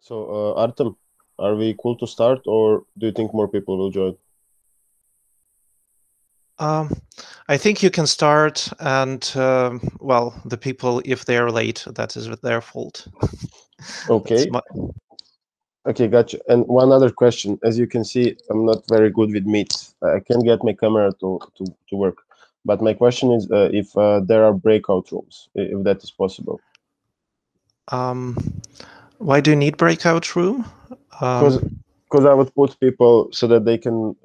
So, Artem, are we cool to start, or do you think more people will join? I think you can start, and well, the people, if they're late, that is their fault. Okay. Okay, gotcha. And one other question. As you can see, I'm not very good with Meet. I can't get my camera to work. But my question is if there are breakout rooms, if that is possible. Why do you need breakout room? Because I would put people so that they can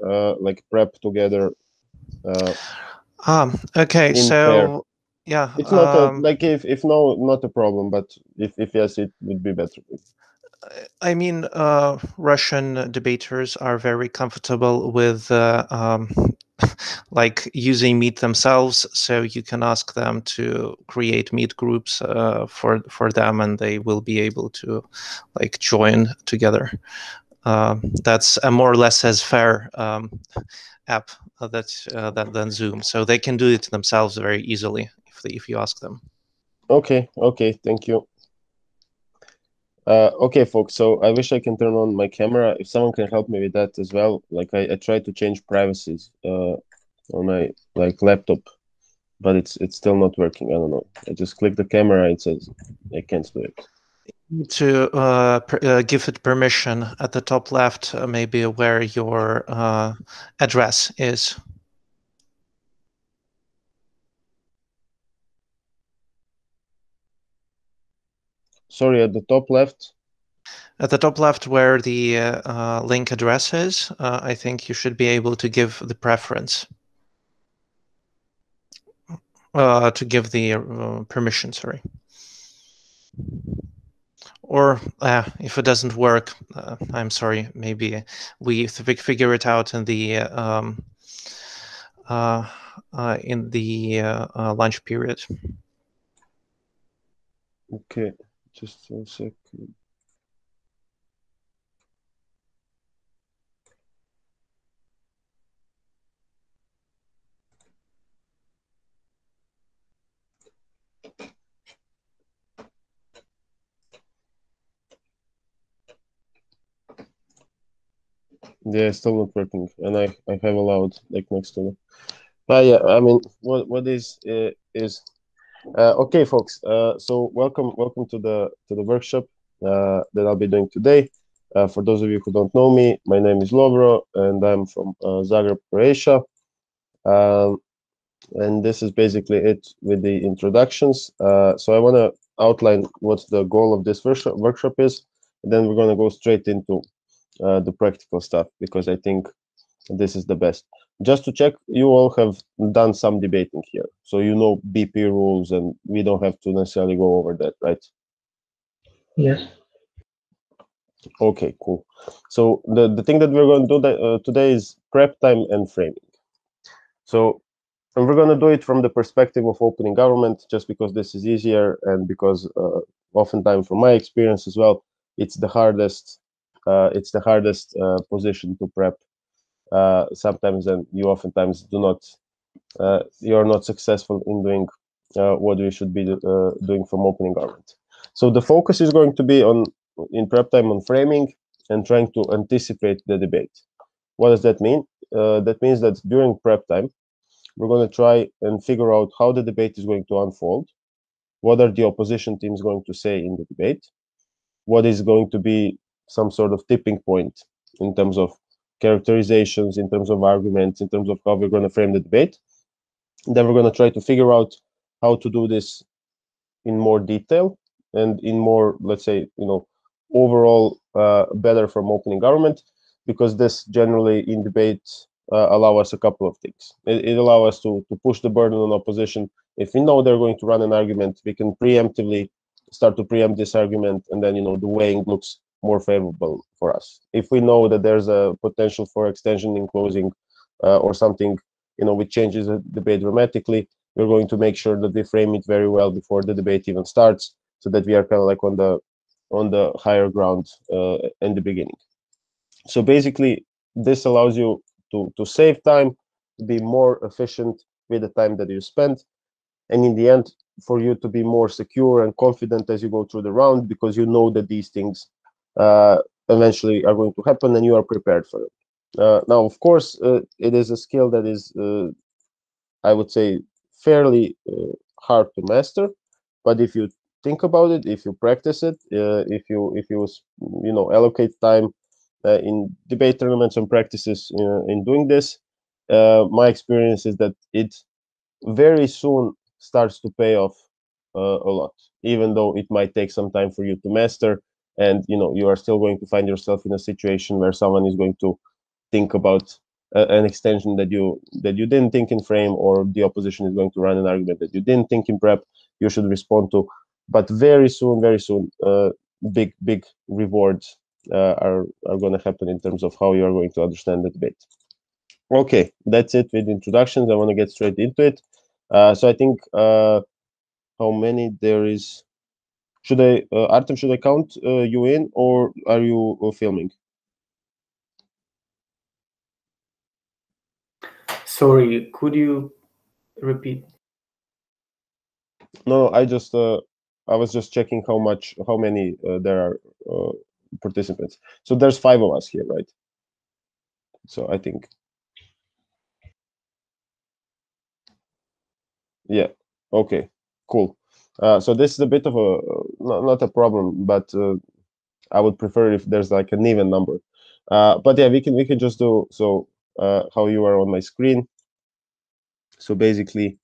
like prep together. Okay, in so pair. yeah, It's not a like if no, not a problem. But if yes, it would be better. I mean, Russian debaters are very comfortable with like using Meet themselves, so you can ask them to create Meet groups for them, and they will be able to like join together. That's a more or less as fair app than Zoom, so they can do it themselves very easily if you ask them. Okay, thank you. Okay, folks, so I wish I can turn on my camera. If someone can help me with that as well. Like I tried to change privacies on my like laptop, but it's still not working. I don't know. I just click the camera, it says I can't do it. To give it permission at the top left, maybe where your address is. Sorry, at the top left? At the top left where the link address is, I think you should be able to give the preference. To give the permission, sorry. Or if it doesn't work, I'm sorry, maybe we figure it out in the lunch period. Okay, just 1 second. Yeah, still not working, and I have allowed like next to me. But yeah, I mean, what is okay, folks. So welcome to the workshop that I'll be doing today. For those of you who don't know me, my name is Lovro, and I'm from Zagreb, Croatia. And this is basically it with the introductions. So I want to outline what the goal of this workshop is, and then we're going to go straight into the practical stuff, because I think this is the best. Just to check, you all have done some debating here, so you know BP rules, and we don't have to necessarily go over that, right? Yes. Okay, cool. So the thing that we're going to do today is prep time and framing. So, and we're going to do it from the perspective of opening government, just because this is easier, and because oftentimes, from my experience as well, it's the hardest. It's the hardest position to prep. Sometimes, and you oftentimes do not. You're not successful in doing what we should be doing from opening government. So the focus is going to be on in prep time on framing and trying to anticipate the debate. What does that mean? That means that during prep time, we're going to try and figure out how the debate is going to unfold. What are the opposition teams going to say in the debate? What is going to be some sort of tipping point in terms of characterizations, in terms of arguments, in terms of how we're going to frame the debate? And then we're going to try to figure out how to do this in more detail and in more, let's say, overall better from opening government, because this generally in debate allow us a couple of things. It allow us to push the burden on opposition. If we know they're going to run an argument, we can preemptively start to preempt this argument, and then the weighing looks more favorable for us. If we know that there's a potential for extension in closing or something, which changes the debate dramatically, we're going to make sure that we frame it very well before the debate even starts, so that we are kind of like on the higher ground in the beginning. So basically, this allows you to save time, to be more efficient with the time that you spend, and in the end, for you to be more secure and confident as you go through the round, because you know that these things eventually are going to happen, and you are prepared for it. Now, of course, it is a skill that is, I would say, fairly hard to master. But if you think about it, if you practice it, if you allocate time in debate tournaments and practices in doing this, my experience is that it very soon starts to pay off a lot, even though it might take some time for you to master, and you are still going to find yourself in a situation where someone is going to think about an extension that you didn't think in frame, or the opposition is going to run an argument that you didn't think in prep you should respond to. But very soon, big rewards are going to happen in terms of how you are going to understand the debate. Okay, that's it with introductions. I want to get straight into it. So I think how many there is. Should I, Artem, should I count you in, or are you filming? Sorry, could you repeat? No, I was just checking how many there are participants. So there's 5 of us here, right? So I think, yeah, okay, cool. So this is a bit of a not a problem, but I would prefer if there's like an even number. But yeah, we can just do so how you are on my screen. So basically,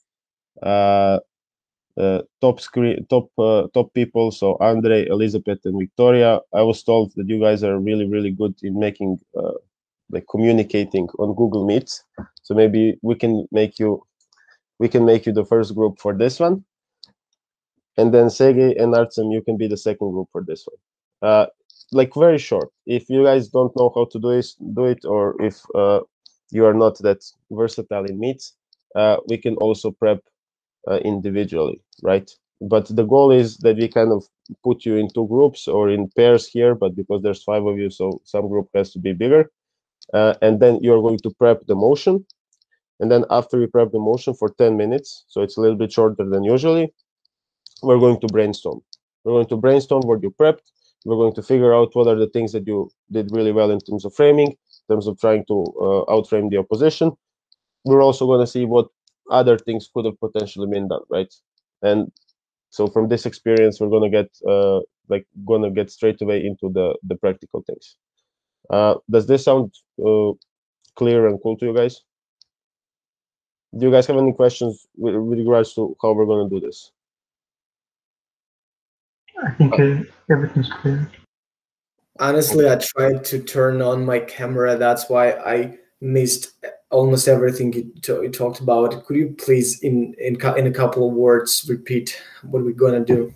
top people. So Andre, Elizabeth, and Victoria. I was told that you guys are really good in making like communicating on Google Meet. So maybe we can make you the first group for this one, and then Sergey and Artem, you can be the second group for this one. Like very short. If you guys don't know how to do it, or if you are not that versatile in Meet, we can also prep individually, right? But the goal is that we kind of put you in 2 groups or in pairs here, but because there's 5 of you, so some group has to be bigger. And then you're going to prep the motion. And then after we prep the motion for 10 minutes, so it's a little bit shorter than usually, we're going to brainstorm. We're going to brainstorm what you prepped. We're going to figure out what are the things that you did really well in terms of framing, in terms of trying to outframe the opposition. We're also going to see what other things could have potentially been done, right? And so from this experience, we're going to get straight away into the practical things. Does this sound clear and cool to you guys? Do you guys have any questions with regards to how we're going to do this? I think everything's clear. Honestly, I tried to turn on my camera. That's why I missed almost everything you talked about. Could you please, in a couple of words, repeat what we're gonna do?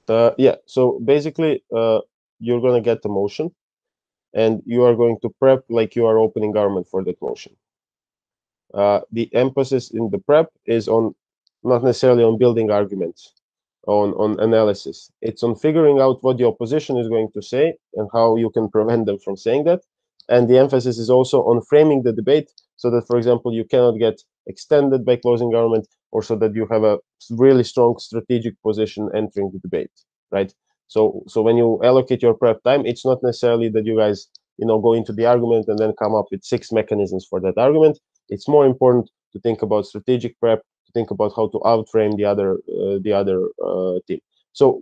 Yeah. So basically, you're gonna get the motion, and you are going to prep like you are opening government for that motion. The emphasis in the prep is on not necessarily on building arguments, on analysis. It's on figuring out what the opposition is going to say and how you can prevent them from saying that. And the emphasis is also on framing the debate so that, for example, you cannot get extended by closing government, or so that you have a really strong strategic position entering the debate, right? So when you allocate your prep time, it's not necessarily that you guys go into the argument and then come up with 6 mechanisms for that argument. It's more important to think about strategic prep, to think about how to outframe the other team. So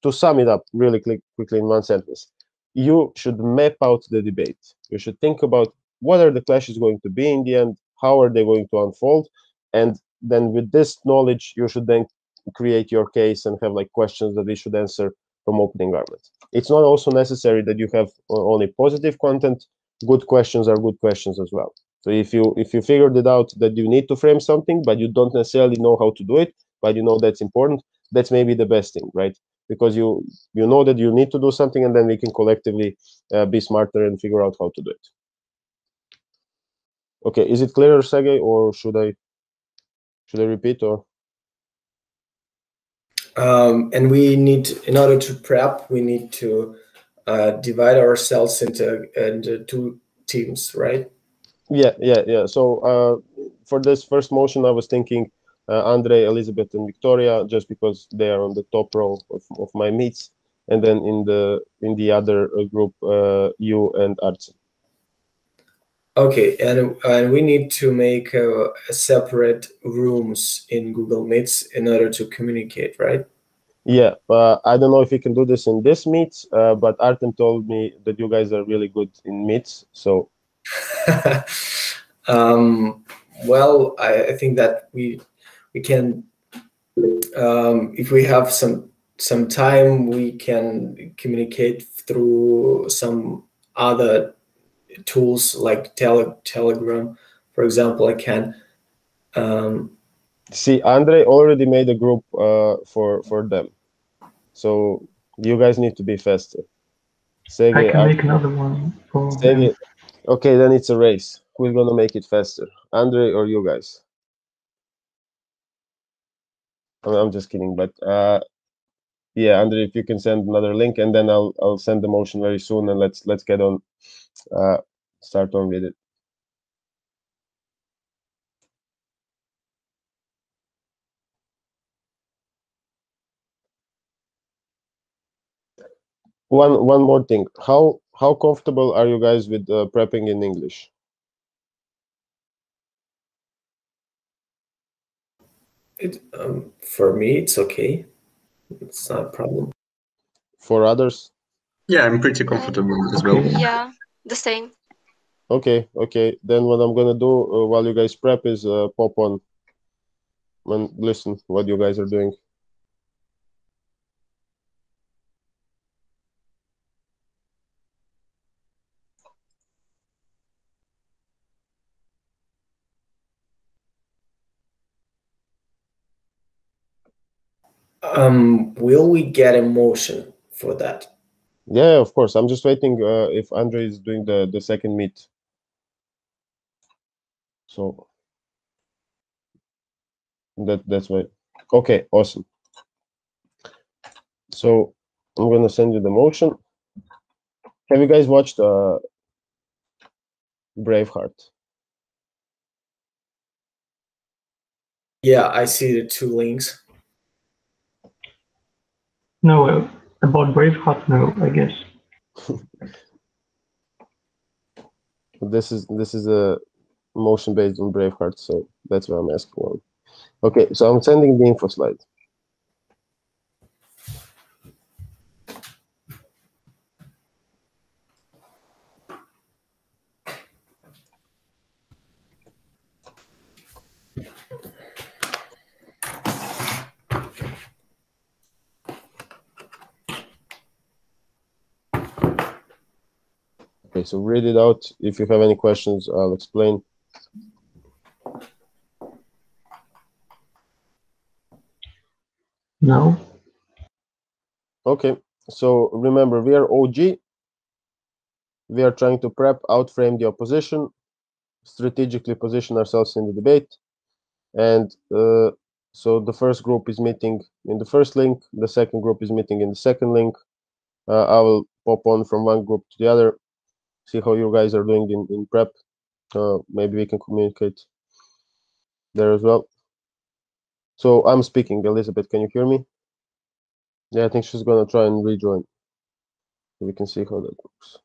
to sum it up really quickly in one sentence, you should map out the debate. You should think about what are the clashes going to be in the end, how are they going to unfold, and then with this knowledge, you should then create your case and have like questions that we should answer from opening arguments. It's not also necessary that you have only positive content. Good questions are good questions as well. So if you figured it out that you need to frame something, but you don't necessarily know how to do it, but you know that's important, that's maybe the best thing, right? Because you know that you need to do something, and then we can collectively be smarter and figure out how to do it. Okay, is it clear, Sergey, or should I repeat? Or and we need, in order to prep, we need to divide ourselves into 2 teams, right? Yeah. So for this first motion, I was thinking Andre, Elizabeth, and Victoria, just because they are on the top row of my meets. and then in the other group, you and Artsen. Okay, and we need to make a separate rooms in Google Meets in order to communicate, right? Yeah, I don't know if you can do this in this Meets, but Artem told me that you guys are really good in Meets, so. Well, I think that we can, if we have some time, we can communicate through some other tools like Telegram, for example. I can. See, Andre already made a group for them, so you guys need to be faster. I can make another one for them. Okay, then it's a race. Who's gonna make it faster, Andre or you guys? I'm just kidding, but yeah, Andre, if you can send another link, and then I'll send the motion very soon, and let's get on, start on with it. One more thing. How comfortable are you guys with prepping in English? For me, it's okay. It's not a problem. For others? Yeah, I'm pretty comfortable as well. Yeah, the same. Okay. Then what I'm gonna do while you guys prep is pop on and listen what you guys are doing. Will we get a motion for that? Yeah, of course. I'm just waiting if Andre is doing the second meet. So that's why. Okay, awesome. So I'm gonna send you the motion. Have you guys watched Braveheart? Yeah, I see the 2 links. No, about Braveheart, no, I guess. This is a motion based on Braveheart, so that's why I'm asking one. Okay, so I'm sending the info slide. Okay, so read it out. If you have any questions, I'll explain. No. Okay, so remember, we are OG. We are trying to prep, outframe the opposition, strategically position ourselves in the debate. And so the first group is meeting in the first link. The second group is meeting in the second link. I will pop on from one group to the other, see how you guys are doing in prep. Maybe we can communicate there as well. So I'm speaking. Elizabeth, can you hear me? Yeah, I think she's gonna try and rejoin. We can see how that works.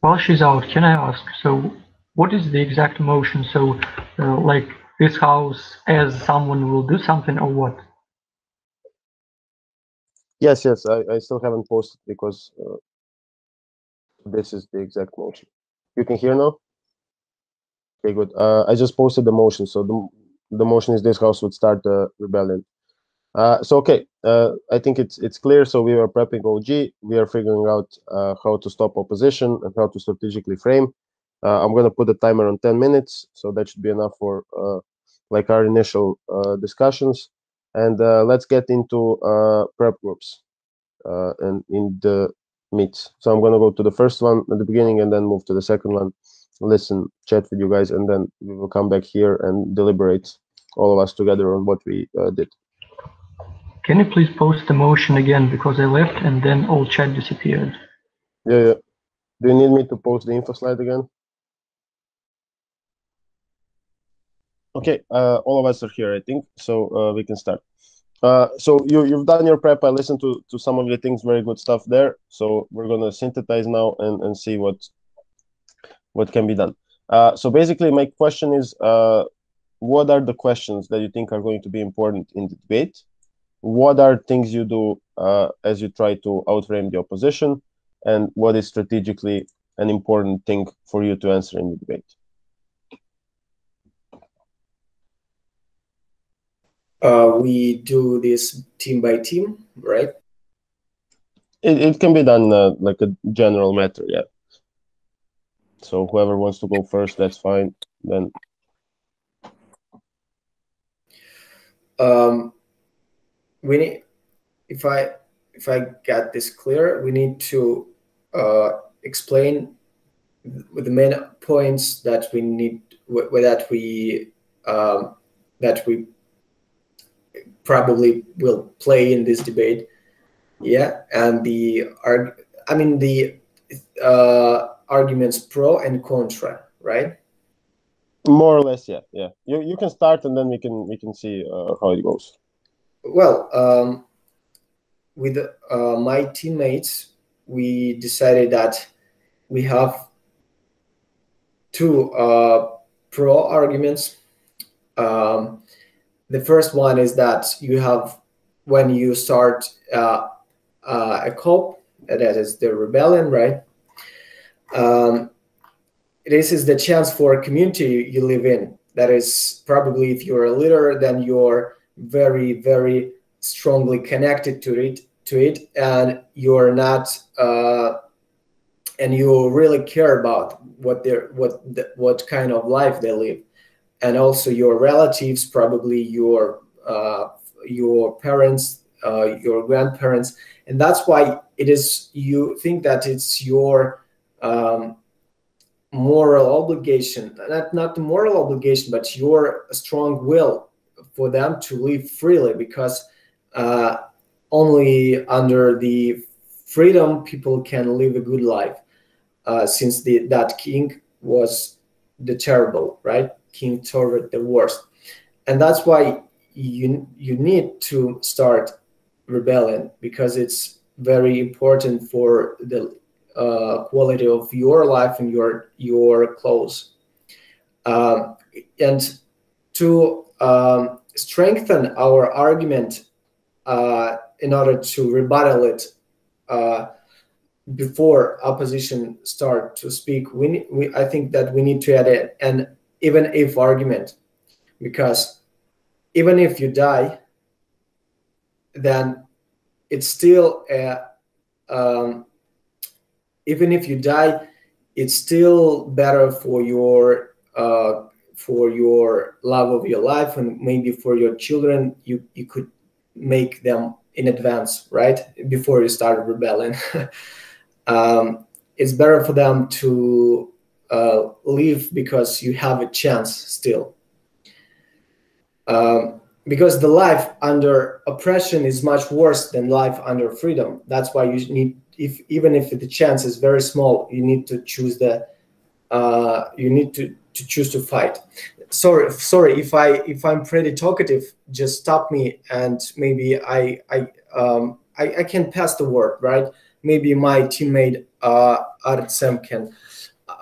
While she's out, can I ask, so what is the exact motion? So like this house as someone will do something or what? Yes, I still haven't posted because this is the exact motion. You can hear now? Okay, good. I just posted the motion. So the motion is this house would start the rebellion. So okay, I think it's clear. So we are prepping OG. We are figuring out how to stop opposition and how to strategically frame. I'm gonna put the timer on 10 minutes, so that should be enough for like our initial discussions. And let's get into prep groups and in the meets. So I'm gonna go to the first one at the beginning and then move to the second one. Listen, chat with you guys, and then we will come back here and deliberate all of us together on what we did. Can you please post the motion again, because I left and then all chat disappeared. Yeah. Do you need me to post the info slide again? Okay, all of us are here, I think, so we can start. So you've done your prep. I listened to some of the things, very good stuff there. So we're gonna synthesize now and see what can be done. So basically, my question is, what are the questions that you think are going to be important in the debate? What are things you do as you try to outframe the opposition, and what is strategically an important thing for you to answer in the debate? We do this team by team, right? It can be done like a general matter, yeah. So whoever wants to go first, that's fine. Then we need, if I get this clear, we need to explain the main points that we need, that we probably will play in this debate. Yeah, and the arguments pro and contra, right? more or less, yeah. You can start, and then we can see how it goes. Well, with my teammates, we decided that we have two pro arguments. The first one is that you have, when you start a coup, that is the rebellion, right? This is the chance for a community you live in. That is, probably if you're a leader, then you're very, very strongly connected to it, and you're not, and you really care about what kind of life they live, and also your relatives, probably your parents, your grandparents, and that's why it is, you think that it's your moral obligation, not the moral obligation, but your strong will for them to live freely, because only under the freedom people can live a good life, since that king was the terrible, right? King Tedward the Worst. And that's why you need to start rebellion, because it's very important for the quality of your life and your clothes. And to strengthen our argument, in order to rebuttal it before opposition start to speak, I think that we need to add an even if argument, because even if you die, then it's still even if you die, it's still better for your love of your life, and maybe for your children, you could make them in advance, right, before you start rebelling. It's better for them to live, because you have a chance still. Because the life under oppression is much worse than life under freedom. That's why you need, even if the chance is very small, you need to choose choose to fight. Sorry if I'm pretty talkative, just stop me, and maybe I can pass the word, right? Maybe my teammate Artsem can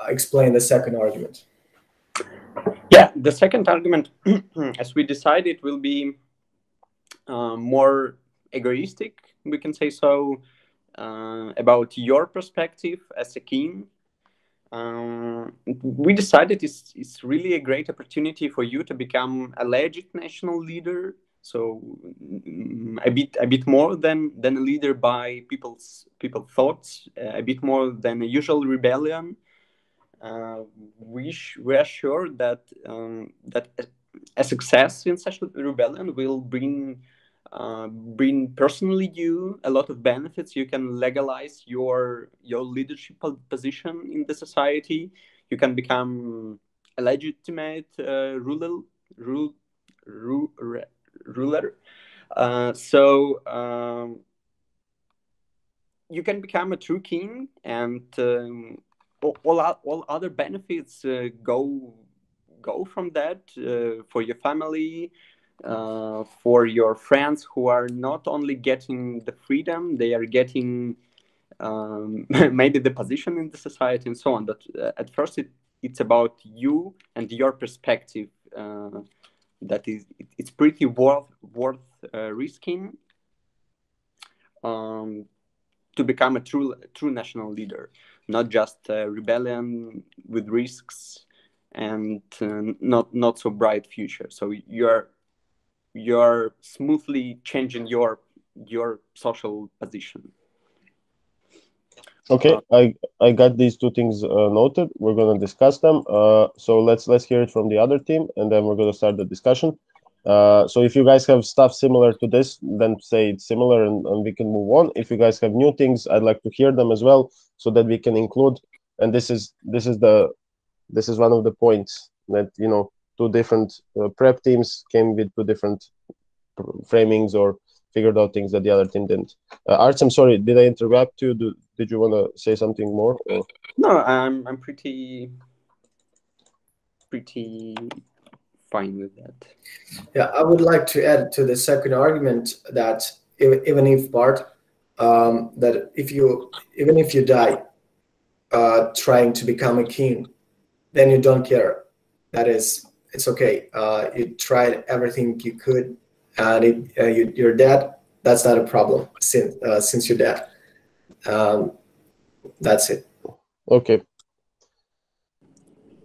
explain the second argument. Yeah, the second argument, as we decided, will be more egoistic, we can say so, about your perspective as a king. We decided it's really a great opportunity for you to become a legit national leader. So a bit more than a leader by people's thoughts, a bit more than a usual rebellion. We are sure that a success in such a rebellion will bring personally you a lot of benefits. You can legalize your leadership position in the society. You can become a legitimate ruler. So you can become a true king, and all other benefits go from that, for your family, for your friends who are not only getting the freedom, they are getting maybe the position in the society and so on. But at first, it's about you and your perspective. That it's pretty worth risking to become a true national leader, not just a rebellion with risks and not so bright future. So you're smoothly changing your social position. Okay, I got these two things noted. We're gonna discuss them. So let's hear it from the other team, and then we're gonna start the discussion. So if you guys have stuff similar to this, then say it's similar, and we can move on. If you guys have new things, I'd like to hear them as well, so that we can include. And this is one of the points that, you know, two different prep teams came with two different framings or figured out things that the other team didn't. Arts, I'm sorry, did I interrupt you? Did you want to say something more? Or? No, I'm pretty fine with that. Yeah, I would like to add to the second argument that even if Bart, that even if you die trying to become a king, then you don't care. That is, it's okay. You tried everything you could, and you're dead. That's not a problem since you're dead. That's it. Okay.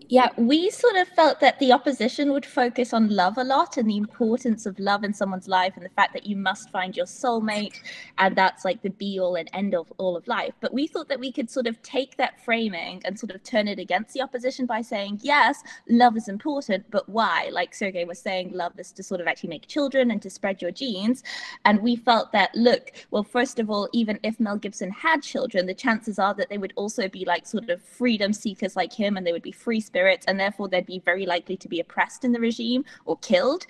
Yeah, we sort of felt that the opposition would focus on love a lot and the importance of love in someone's life and the fact that you must find your soulmate and that's like the be all and end of all of life. But we thought that we could sort of take that framing and sort of turn it against the opposition by saying, yes, love is important, but why? Like Sergey was saying, love is to sort of actually make children and to spread your genes. And we felt that, look, well, first of all, even if Mel Gibson had children, the chances are that they would also be like sort of freedom seekers like him, and they would be free spirits, and therefore they'd be very likely to be oppressed in the regime or killed.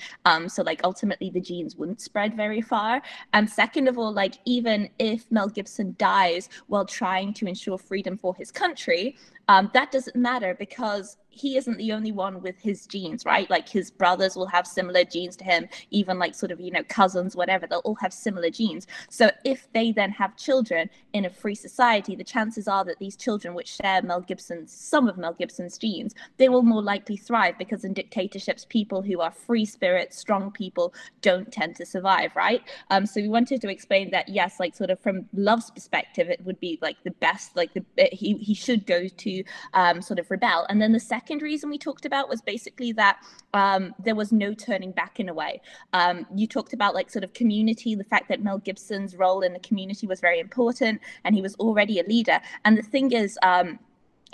So like ultimately the genes wouldn't spread very far. And second of all, like even if Mel Gibson dies while trying to ensure freedom for his country, that doesn't matter because he isn't the only one with his genes, right? Like his brothers will have similar genes to him, even like sort of, you know, cousins, whatever, they'll all have similar genes. So if they then have children in a free society, the chances are that these children which share some of Mel Gibson's genes, they will more likely thrive, because in dictatorships, people who are free spirits, strong people don't tend to survive, right? So we wanted to explain that, yes, like sort of from Love's perspective, it would be like the best, like he should go to sort of rebel. And then the second reason we talked about was basically that there was no turning back in a way. You talked about like sort of community, the fact that Mel Gibson's role in the community was very important, and he was already a leader. And the thing is,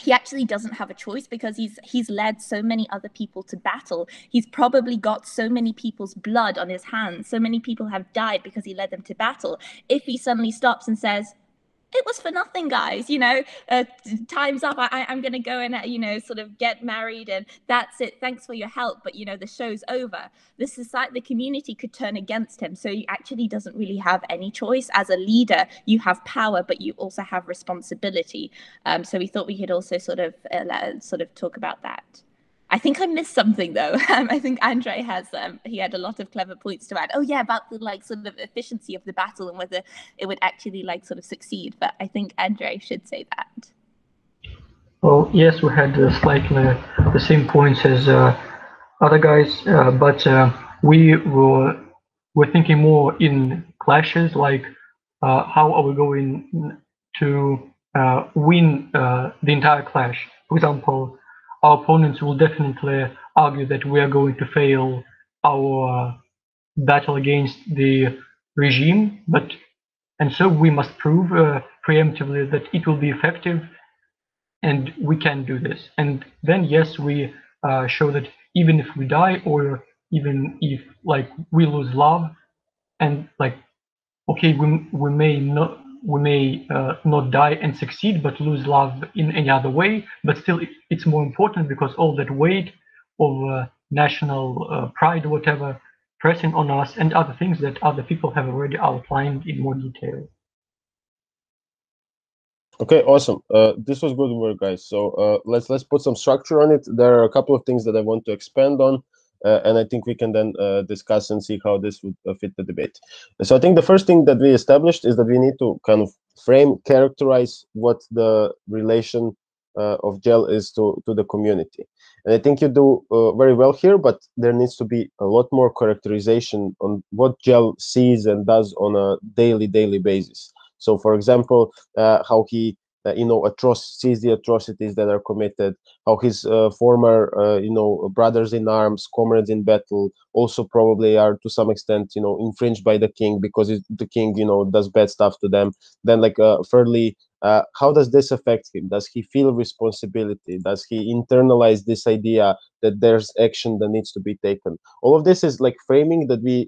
he actually doesn't have a choice, because he's led so many other people to battle. He's probably got so many people's blood on his hands. So many people have died because he led them to battle. If he suddenly stops and says, it was for nothing, guys, you know, time's up, I'm going to go and, you know, sort of get married and that's it, thanks for your help, but, you know, the show's over. The community could turn against him. So he actually doesn't really have any choice. As a leader, you have power, but you also have responsibility. So we thought we could also sort of talk about that. I think I missed something though. I think Andrei has, he had a lot of clever points to add. Oh yeah, about the like sort of efficiency of the battle and whether it would actually like sort of succeed. But I think Andrei should say that. Well, yes, we had slightly the same points as other guys, but we were thinking more in clashes, like how are we going to win the entire clash? For example, our opponents will definitely argue that we are going to fail our battle against the regime, and so we must prove preemptively that it will be effective, and we can do this. And then yes, we show that even if we die, or even if like we lose love, and like okay, we may not die and succeed, but lose love in any other way. But still, it's more important, because all that weight of national pride, whatever, pressing on us, and other things that other people have already outlined in more detail. Okay, awesome. This was good work, guys. So let's put some structure on it. There are a couple of things that I want to expand on. and I think we can then discuss and see how this would fit the debate. So I think the first thing that we established is that we need to kind of characterize what the relation of Gel is to the community. And I think you do very well here, but there needs to be a lot more characterization on what Gel sees and does on a daily basis. So, for example, how he sees the atrocities that are committed, how his former brothers in arms, comrades in battle, also probably are to some extent infringed by the king because the king does bad stuff to them. Then, like, thirdly, how does this affect him? Does he feel responsibility? Does he internalize this idea that there's action that needs to be taken? All of this is like framing that we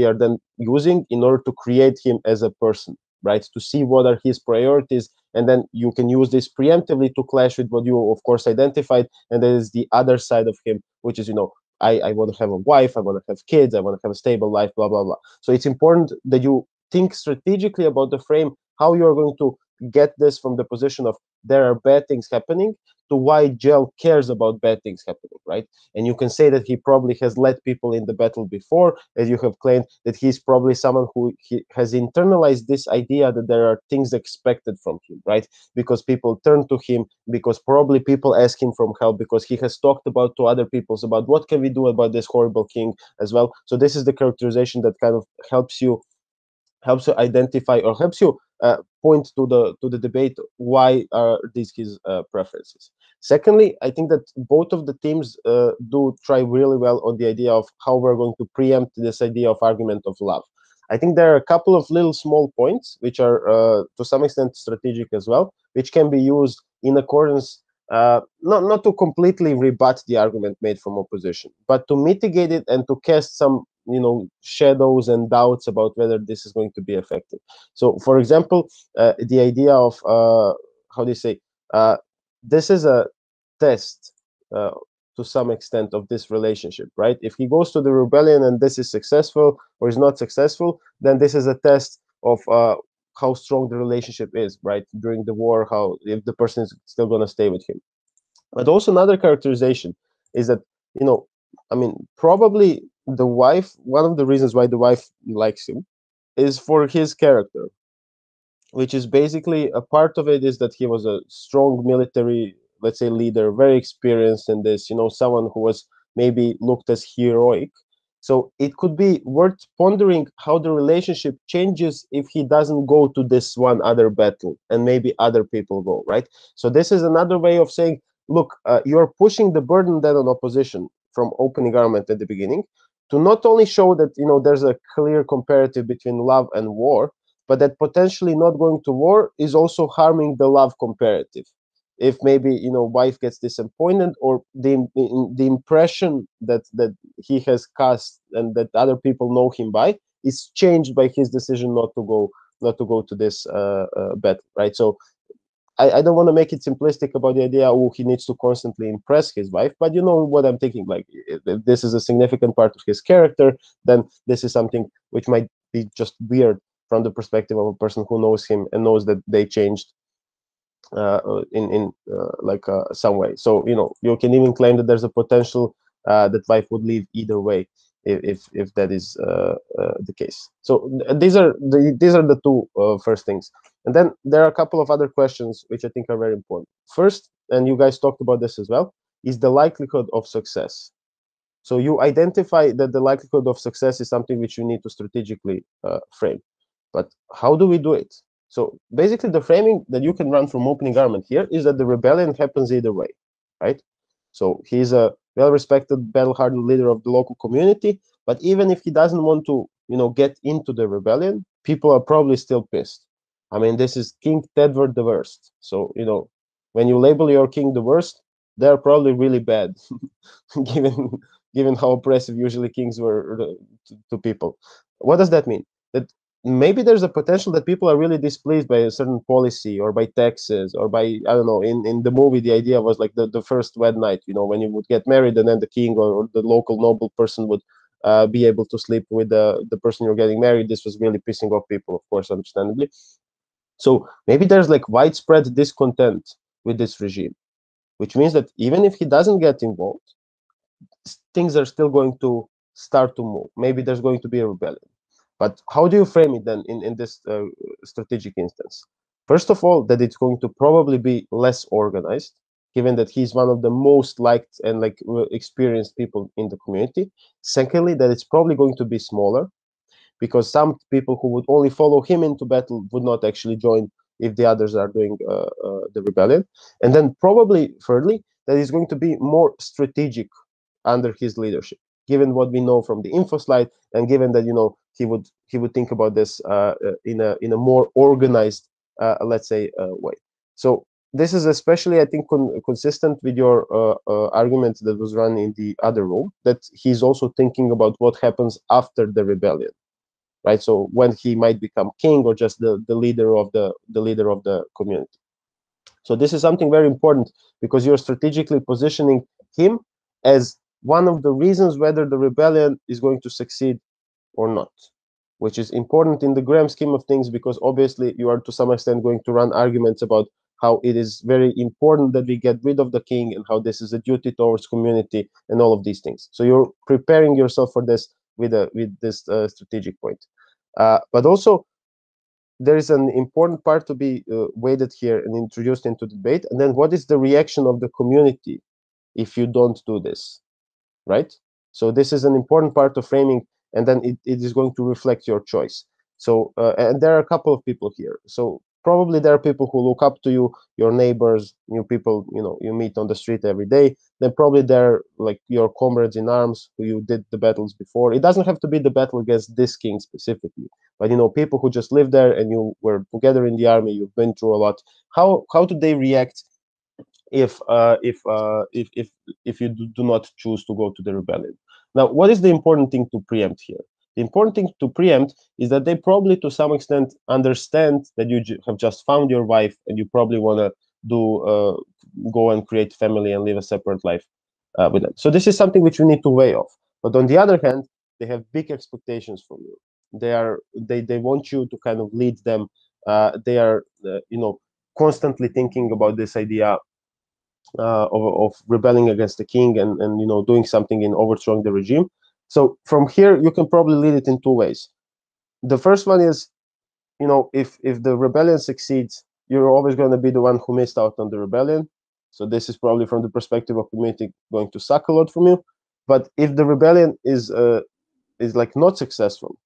are then using in order to create him as a person, right? To see what are his priorities, and then you can use this preemptively to clash with what you, of course, identified, and there is the other side of him, which is, I want to have a wife, I want to have kids, I want to have a stable life, blah, blah, blah. So it's important that you think strategically about the frame, how you're going to get this from the position of there are bad things happening to why Gel cares about bad things happening, right? And you can say that he probably has led people in the battle before, as you have claimed, that he's probably someone who has internalized this idea that there are things expected from him, right? Because people turn to him, because probably people ask him for help, because he has talked about to other peoples about what can we do about this horrible king as well. So this is the characterization that kind of helps you identify, or helps you point to the debate why are these his preferences. Secondly, I think that both of the teams do try really well on the idea of how we're going to preempt this idea of argument of love. I think there are a couple of little small points which are to some extent strategic as well, which can be used in accordance, not to completely rebut the argument made from opposition, but to mitigate it and to cast some shadows and doubts about whether this is going to be effective. So, for example, the idea of how do you say, this is a test to some extent of this relationship, right? If he goes to the rebellion and this is successful or is not successful, then this is a test of how strong the relationship is, right? During the war, how if the person is still going to stay with him. But also another characterization is that, I mean, probably the wife, one of the reasons why the wife likes him is for his character, which is basically a part of it is that he was a strong military, let's say, leader, very experienced in this, someone who was maybe looked as heroic. So it could be worth pondering how the relationship changes if he doesn't go to this one other battle and maybe other people go, right? So this is another way of saying, look, you're pushing the burden then on opposition from opening argument at the beginning to not only show that, there's a clear comparative between love and war, but that potentially not going to war is also harming the love comparative. If maybe wife gets disappointed, or the impression that he has cast and that other people know him by is changed by his decision not to go to this battle, right? So I don't want to make it simplistic about the idea, oh, he needs to constantly impress his wife, but you know what I'm thinking, like, if this is a significant part of his character, then this is something which might be just weird from the perspective of a person who knows him and knows that they changed in some way. So you can even claim that there's a potential that wife would leave either way if that is the case. So these are the two first things, and then there are a couple of other questions which I think are very important. First, and you guys talked about this as well, is the likelihood of success. So you identify that the likelihood of success is something which you need to strategically frame. But how do we do it? So basically, the framing that you can run from opening argument here is that the rebellion happens either way, right? So he's a well-respected, battle-hardened leader of the local community, but even if he doesn't want to, get into the rebellion, people are probably still pissed. I mean, this is King Tedward the Worst. So, when you label your king the worst, they're probably really bad, given how oppressive usually kings were to people. What does that mean? That maybe there's a potential that people are really displeased by a certain policy or by taxes or by, I don't know, in the movie, the idea was like the first wed night, when you would get married and then the king or the local noble person would be able to sleep with the person you're getting married. This was really pissing off people, of course, understandably. So maybe there's like widespread discontent with this regime, which means that even if he doesn't get involved, things are still going to start to move. Maybe there's going to be a rebellion. But how do you frame it then in this strategic instance? First of all, that it's going to probably be less organized, given that he's one of the most liked and like experienced people in the community. Secondly, that it's probably going to be smaller, because some people who would only follow him into battle would not actually join if the others are doing the rebellion. And then probably thirdly, that is going to be more strategic under his leadership, given what we know from the info slide, and given that, you know, he would think about this in a more organized, let's say, way. So this is especially, I think, consistent with your argument that was run in the other room, that he's also thinking about what happens after the rebellion, right? So when he might become king, or just the leader of the community. So this is something very important, because you're strategically positioning him as one of the reasons whether the rebellion is going to succeed or not, which is important in the grand scheme of things, because obviously you are to some extent going to run arguments about how it is very important that we get rid of the king, and how this is a duty towards community, and all of these things. So you're preparing yourself for this with this strategic point. But also, there is an important part to be weighted here and introduced into the debate. And then, what is the reaction of the community if you don't do this, right? So this is an important part of framing, and then it is going to reflect your choice. So and there are a couple of people here. So probably there are people who look up to you, your neighbors, new people, you know, you meet on the street every day. Then probably they're like your comrades in arms who you did the battles before. It doesn't have to be the battle against this king specifically, but, you know, people who just live there and you were together in the army, you've been through a lot. How do they react if you do not choose to go to the rebellion? Now, what is the important thing to preempt here? The important thing to preempt is that they probably, to some extent, understand that you have just found your wife, and you probably want to go and create family and live a separate life with them. So this is something which you need to weigh off. But on the other hand, they have big expectations from you. They want you to kind of lead them. They are you know, constantly thinking about this idea of rebelling against the king, and you know, doing something in overthrowing the regime. So from here, you can probably lead it in two ways. The first one is, you know, if the rebellion succeeds, you're always going to be the one who missed out on the rebellion. So this is probably, from the perspective of community, going to suck a lot from you. But if the rebellion is like not successful,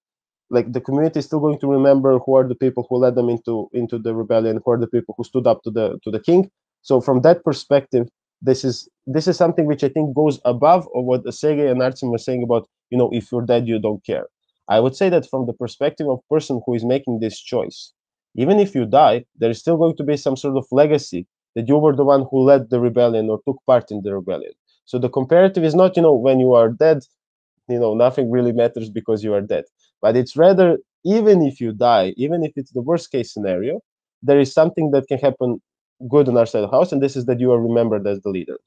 like the community is still going to remember who are the people who led them into the rebellion, who are the people who stood up to the king. So from that perspective, this is something which I think goes above of what Sergey and Artem were saying about, you know, if you're dead, you don't care. I would say that from the perspective of person who is making this choice, even if you die, there is still going to be some sort of legacy that you were the one who led the rebellion or took part in the rebellion. So the comparative is not, you know, when you are dead, you know, nothing really matters because you are dead. But it's rather, even if you die, even if it's the worst case scenario, there is something that can happen good on our side of the house, and this is that you are remembered as the leader.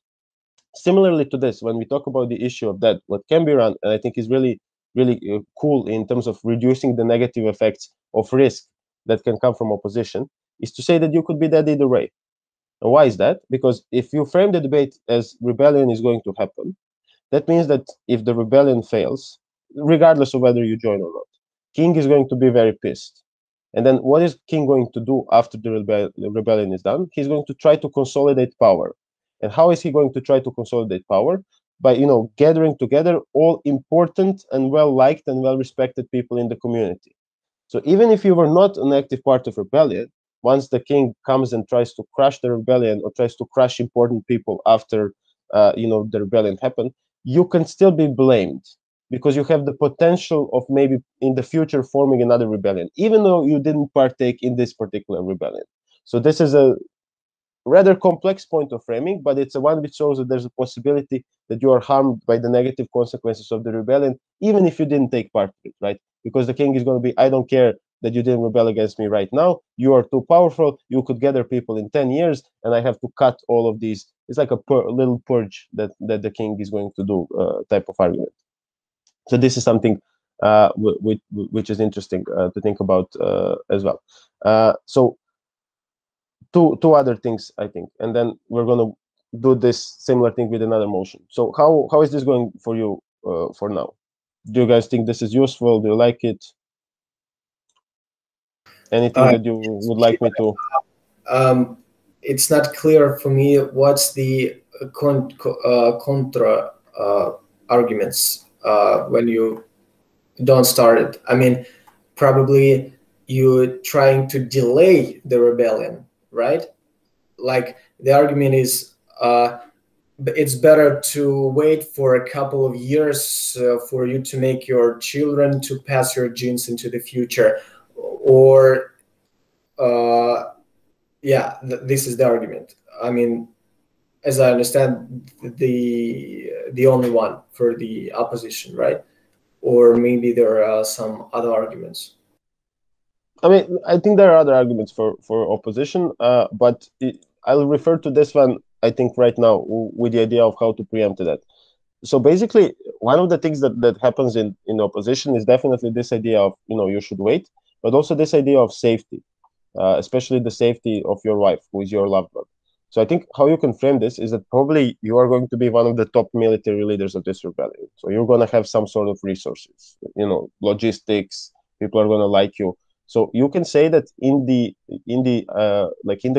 Similarly to this, when we talk about the issue of that, what can be run, and I think is really, really cool in terms of reducing the negative effects of risk that can come from opposition, is to say that you could be dead either way. And why is that? Because if you frame the debate as rebellion is going to happen, that means that if the rebellion fails, regardless of whether you join or not, king is going to be very pissed. And then what is king going to do after the rebellion is done? He's going to try to consolidate power. And how is he going to try to consolidate power? By, you know, gathering together all important and well-liked and well-respected people in the community. So even if you were not an active part of rebellion, once the king comes and tries to crush the rebellion, or tries to crush important people after you know, the rebellion happened, you can still be blamed, because you have the potential of maybe in the future forming another rebellion, even though you didn't partake in this particular rebellion. So this is a rather complex point of framing, but it's a one which shows that there's a possibility that you are harmed by the negative consequences of the rebellion, even if you didn't take part in it, right? Because the king is going to be, I don't care that you didn't rebel against me right now. You are too powerful. You could gather people in 10 years, and I have to cut all of these. It's like a little purge that the king is going to do, type of argument. So this is something which is interesting to think about as well. So two other things, I think, and then we're going to do this similar thing with another motion. So how is this going for you for now? Do you guys think this is useful? Do you like it? Anything that you would like me to? It's not clear for me what's the contra arguments when you don't start it. I mean, probably you're trying to delay the rebellion, right? Like the argument is it's better to wait for a couple of years for you to make your children to pass your genes into the future, or yeah, this is the argument. I mean, as I understand, the only one for the opposition, right? Or maybe there are some other arguments. I mean, I think there are other arguments for opposition, but I'll refer to this one, I think, right now with the idea of how to preempt that. So basically, one of the things that happens in opposition is definitely this idea of, you should wait, but also this idea of safety, especially the safety of your wife, who is your loved one. So I think how you can frame this is that probably you are going to be one of the top military leaders of this rebellion. So you're going to have some sort of resources, logistics, people are going to like you. So you can say that in the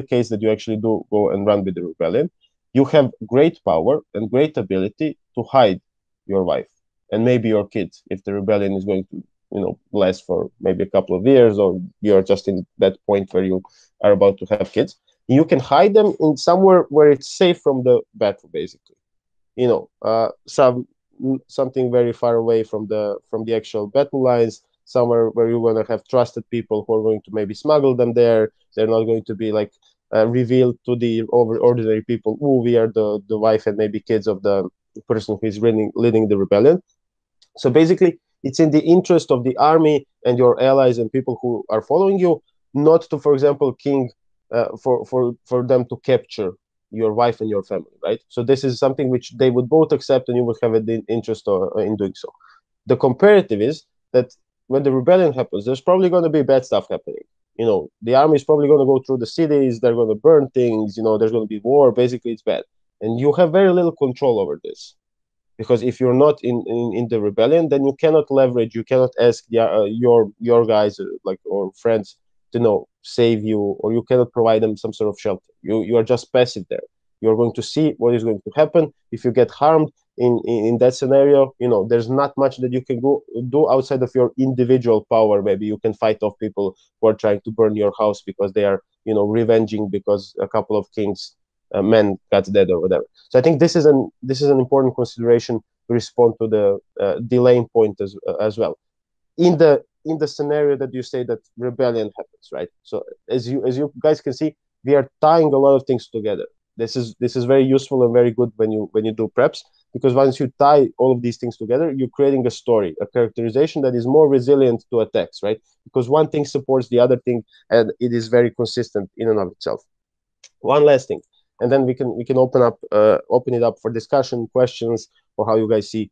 case that you actually do go and run with the rebellion, you have great power and great ability to hide your wife and maybe your kids if the rebellion is going to last for maybe a couple of years, or you're just in that point where you are about to have kids. You can hide them in somewhere where it's safe from the battle, basically. Something very far away from the actual battle lines, somewhere where you're going to have trusted people who are going to maybe smuggle them there. They're not going to be like revealed to the ordinary people, oh, we are the wife and maybe kids of the person who is leading the rebellion. So basically, it's in the interest of the army and your allies and people who are following you not to, for example, for them to capture your wife and your family, right? So this is something which they would both accept and you would have an interest in doing so. The comparative is that when the rebellion happens, there's probably going to be bad stuff happening. The army is probably going to go through the cities, they're going to burn things, there's going to be war, basically it's bad. And you have very little control over this. Because if you're not in the rebellion, then you cannot leverage, you cannot ask your guys or friends to save you, or you cannot provide them some sort of shelter. You are just passive there. You're going to see what is going to happen. If you get harmed in that scenario, there's not much that you can do outside of your individual power. Maybe you can fight off people who are trying to burn your house because they are revenging because a couple of kings men got dead or whatever. So I think this is an important consideration to respond to the delaying point as well. In the scenario that you say that rebellion happens, right? So as you guys can see, we are tying a lot of things together. This is very useful and very good when you do preps, because once you tie all of these things together, you're creating a story, a characterization that is more resilient to attacks, right? Because one thing supports the other thing, and it is very consistent in and of itself. One last thing, and then we can open it up for discussion, questions, or how you guys see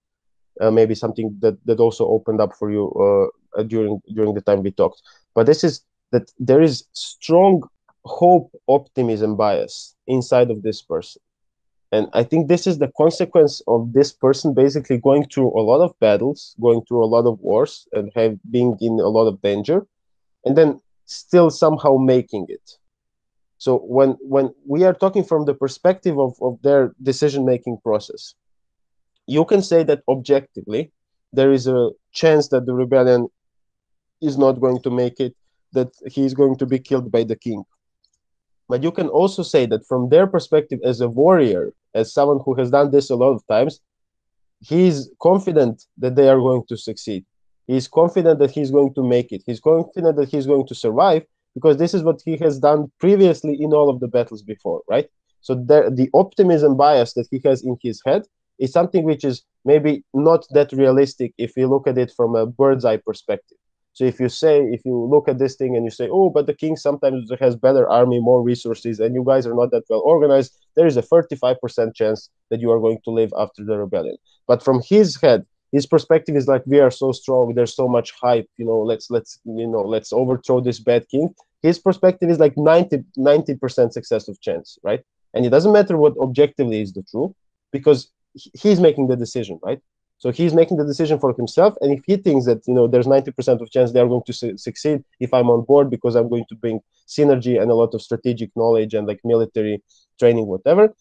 maybe something that also opened up for you during the time we talked. But this is that there is strong hope, optimism bias inside of this person. And I think this is the consequence of this person basically going through a lot of battles, going through a lot of wars, and being in a lot of danger, and then still somehow making it. So when we are talking from the perspective of their decision-making process, you can say that objectively, there is a chance that the rebellion is not going to make it, that he is going to be killed by the king. But you can also say that from their perspective as a warrior, as someone who has done this a lot of times, he is confident that they are going to succeed. He is confident that he's going to make it. He's confident that he's going to survive, because this is what he has done previously in all of the battles before, right? So the optimism bias that he has in his head is something which is maybe not that realistic if you look at it from a bird's eye perspective. So if you look at this thing and you say, oh, but the king sometimes has better army, more resources, and you guys are not that well organized, there is a 35% chance that you are going to live after the rebellion. But from his head, his perspective is like, we are so strong, there's so much hype, let's overthrow this bad king. His perspective is like 90% success of chance, right? And it doesn't matter what objectively is the truth, because he's making the decision, right? So he's making the decision for himself, and if he thinks that, you know, there's 90% of chance they are going to succeed if I'm on board because I'm going to bring synergy and a lot of strategic knowledge and like military training, whatever,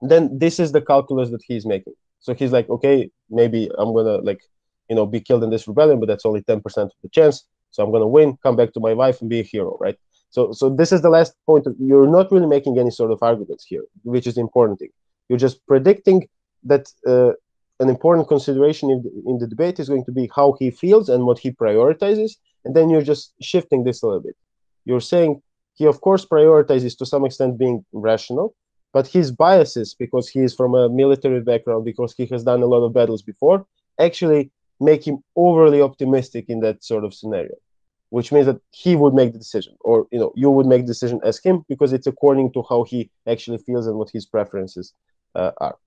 then this is the calculus that he's making. So he's like, okay, maybe I'm gonna, like, you know, be killed in this rebellion, but that's only 10% of the chance. So I'm gonna win, come back to my wife, and be a hero, right? So this is the last point. You're not really making any sort of arguments here, which is the important thing. You're just predicting that an important consideration in the debate is going to be how he feels and what he prioritizes, and then you're just shifting this a little bit. You're saying he, of course, prioritizes to some extent being rational, but his biases, because he is from a military background, because he has done a lot of battles before, actually make him overly optimistic in that sort of scenario, which means that he would make the decision, or, you know, you would make the decision as him, because it's according to how he actually feels and what his preferences are.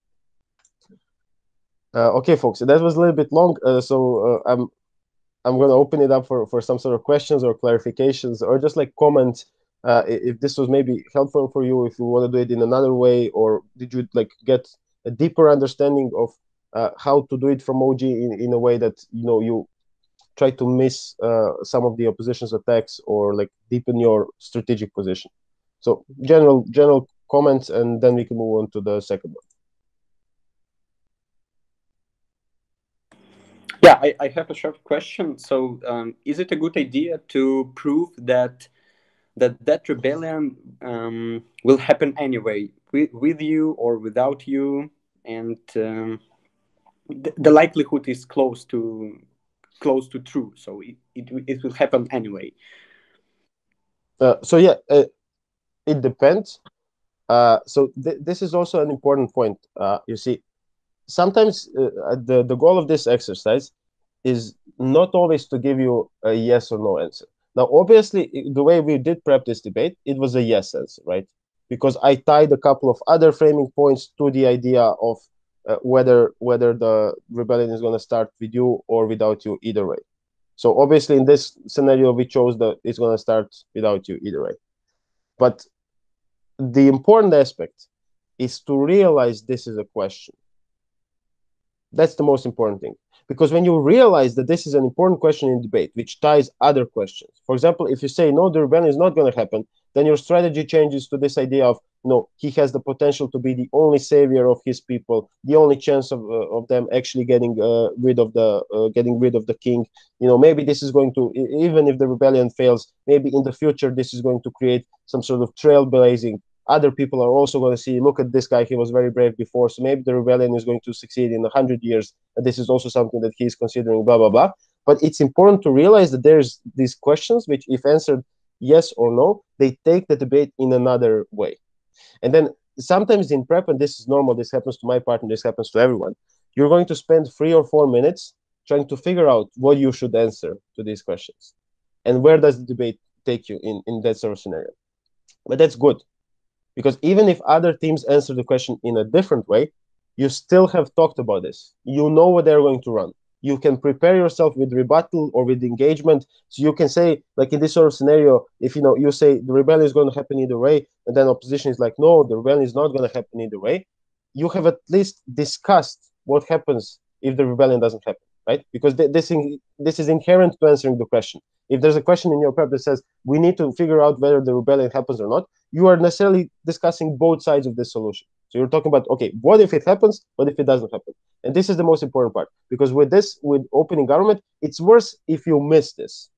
Okay, folks, that was a little bit long, so I'm going to open it up for some sort of questions or clarifications, or just like comments, if this was maybe helpful for you, if you want to do it in another way, or did you like get a deeper understanding of how to do it from OG in a way that, you know, you try to miss some of the opposition's attacks, or like deepen your strategic position. So general comments, and then we can move on to the second one. Yeah, I have a short question. So is it a good idea to prove that rebellion will happen anyway, with you or without you, and the likelihood is close to true, so it will happen anyway? So yeah, it depends. So this is also an important point. You see, sometimes the goal of this exercise is not always to give you a yes or no answer. Now, obviously, the way we did prep this debate, it was a yes answer, right? Because I tied a couple of other framing points to the idea of whether the rebellion is going to start with you or without you, either way. So obviously, in this scenario, we chose that it's going to start without you either way. But the important aspect is to realize this is a question. That's the most important thing. Because when you realize that this is an important question in debate, which ties other questions. For example, if you say, no, the rebellion is not going to happen, then your strategy changes to this idea of, no, he has the potential to be the only savior of his people, the only chance of them actually getting rid of the king. You know, maybe this is going to, even if the rebellion fails, maybe in the future, this is going to create some sort of trailblazing. Other people are also going to see, look at this guy, he was very brave before, so maybe the rebellion is going to succeed in 100 years, and this is also something that he's considering, blah, blah, blah. But it's important to realize that there's these questions, which if answered yes or no, they take the debate in another way. And then sometimes in prep, and this is normal, this happens to my partner, this happens to everyone, you're going to spend 3 or 4 minutes trying to figure out what you should answer to these questions. And where does the debate take you in that sort of scenario? But that's good. Because even if other teams answer the question in a different way, you still have talked about this. You know what they're going to run. You can prepare yourself with rebuttal or with engagement. So you can say, like in this sort of scenario, if you say the rebellion is going to happen either way, and then opposition is like, no, the rebellion is not going to happen either way, you have at least discussed what happens if the rebellion doesn't happen, right? Because this is inherent to answering the question. If there's a question in your prep that says, we need to figure out whether the rebellion happens or not, you are necessarily discussing both sides of the solution. So you're talking about, okay, what if it happens? What if it doesn't happen? And this is the most important part, because with opening government, it's worse if you miss this.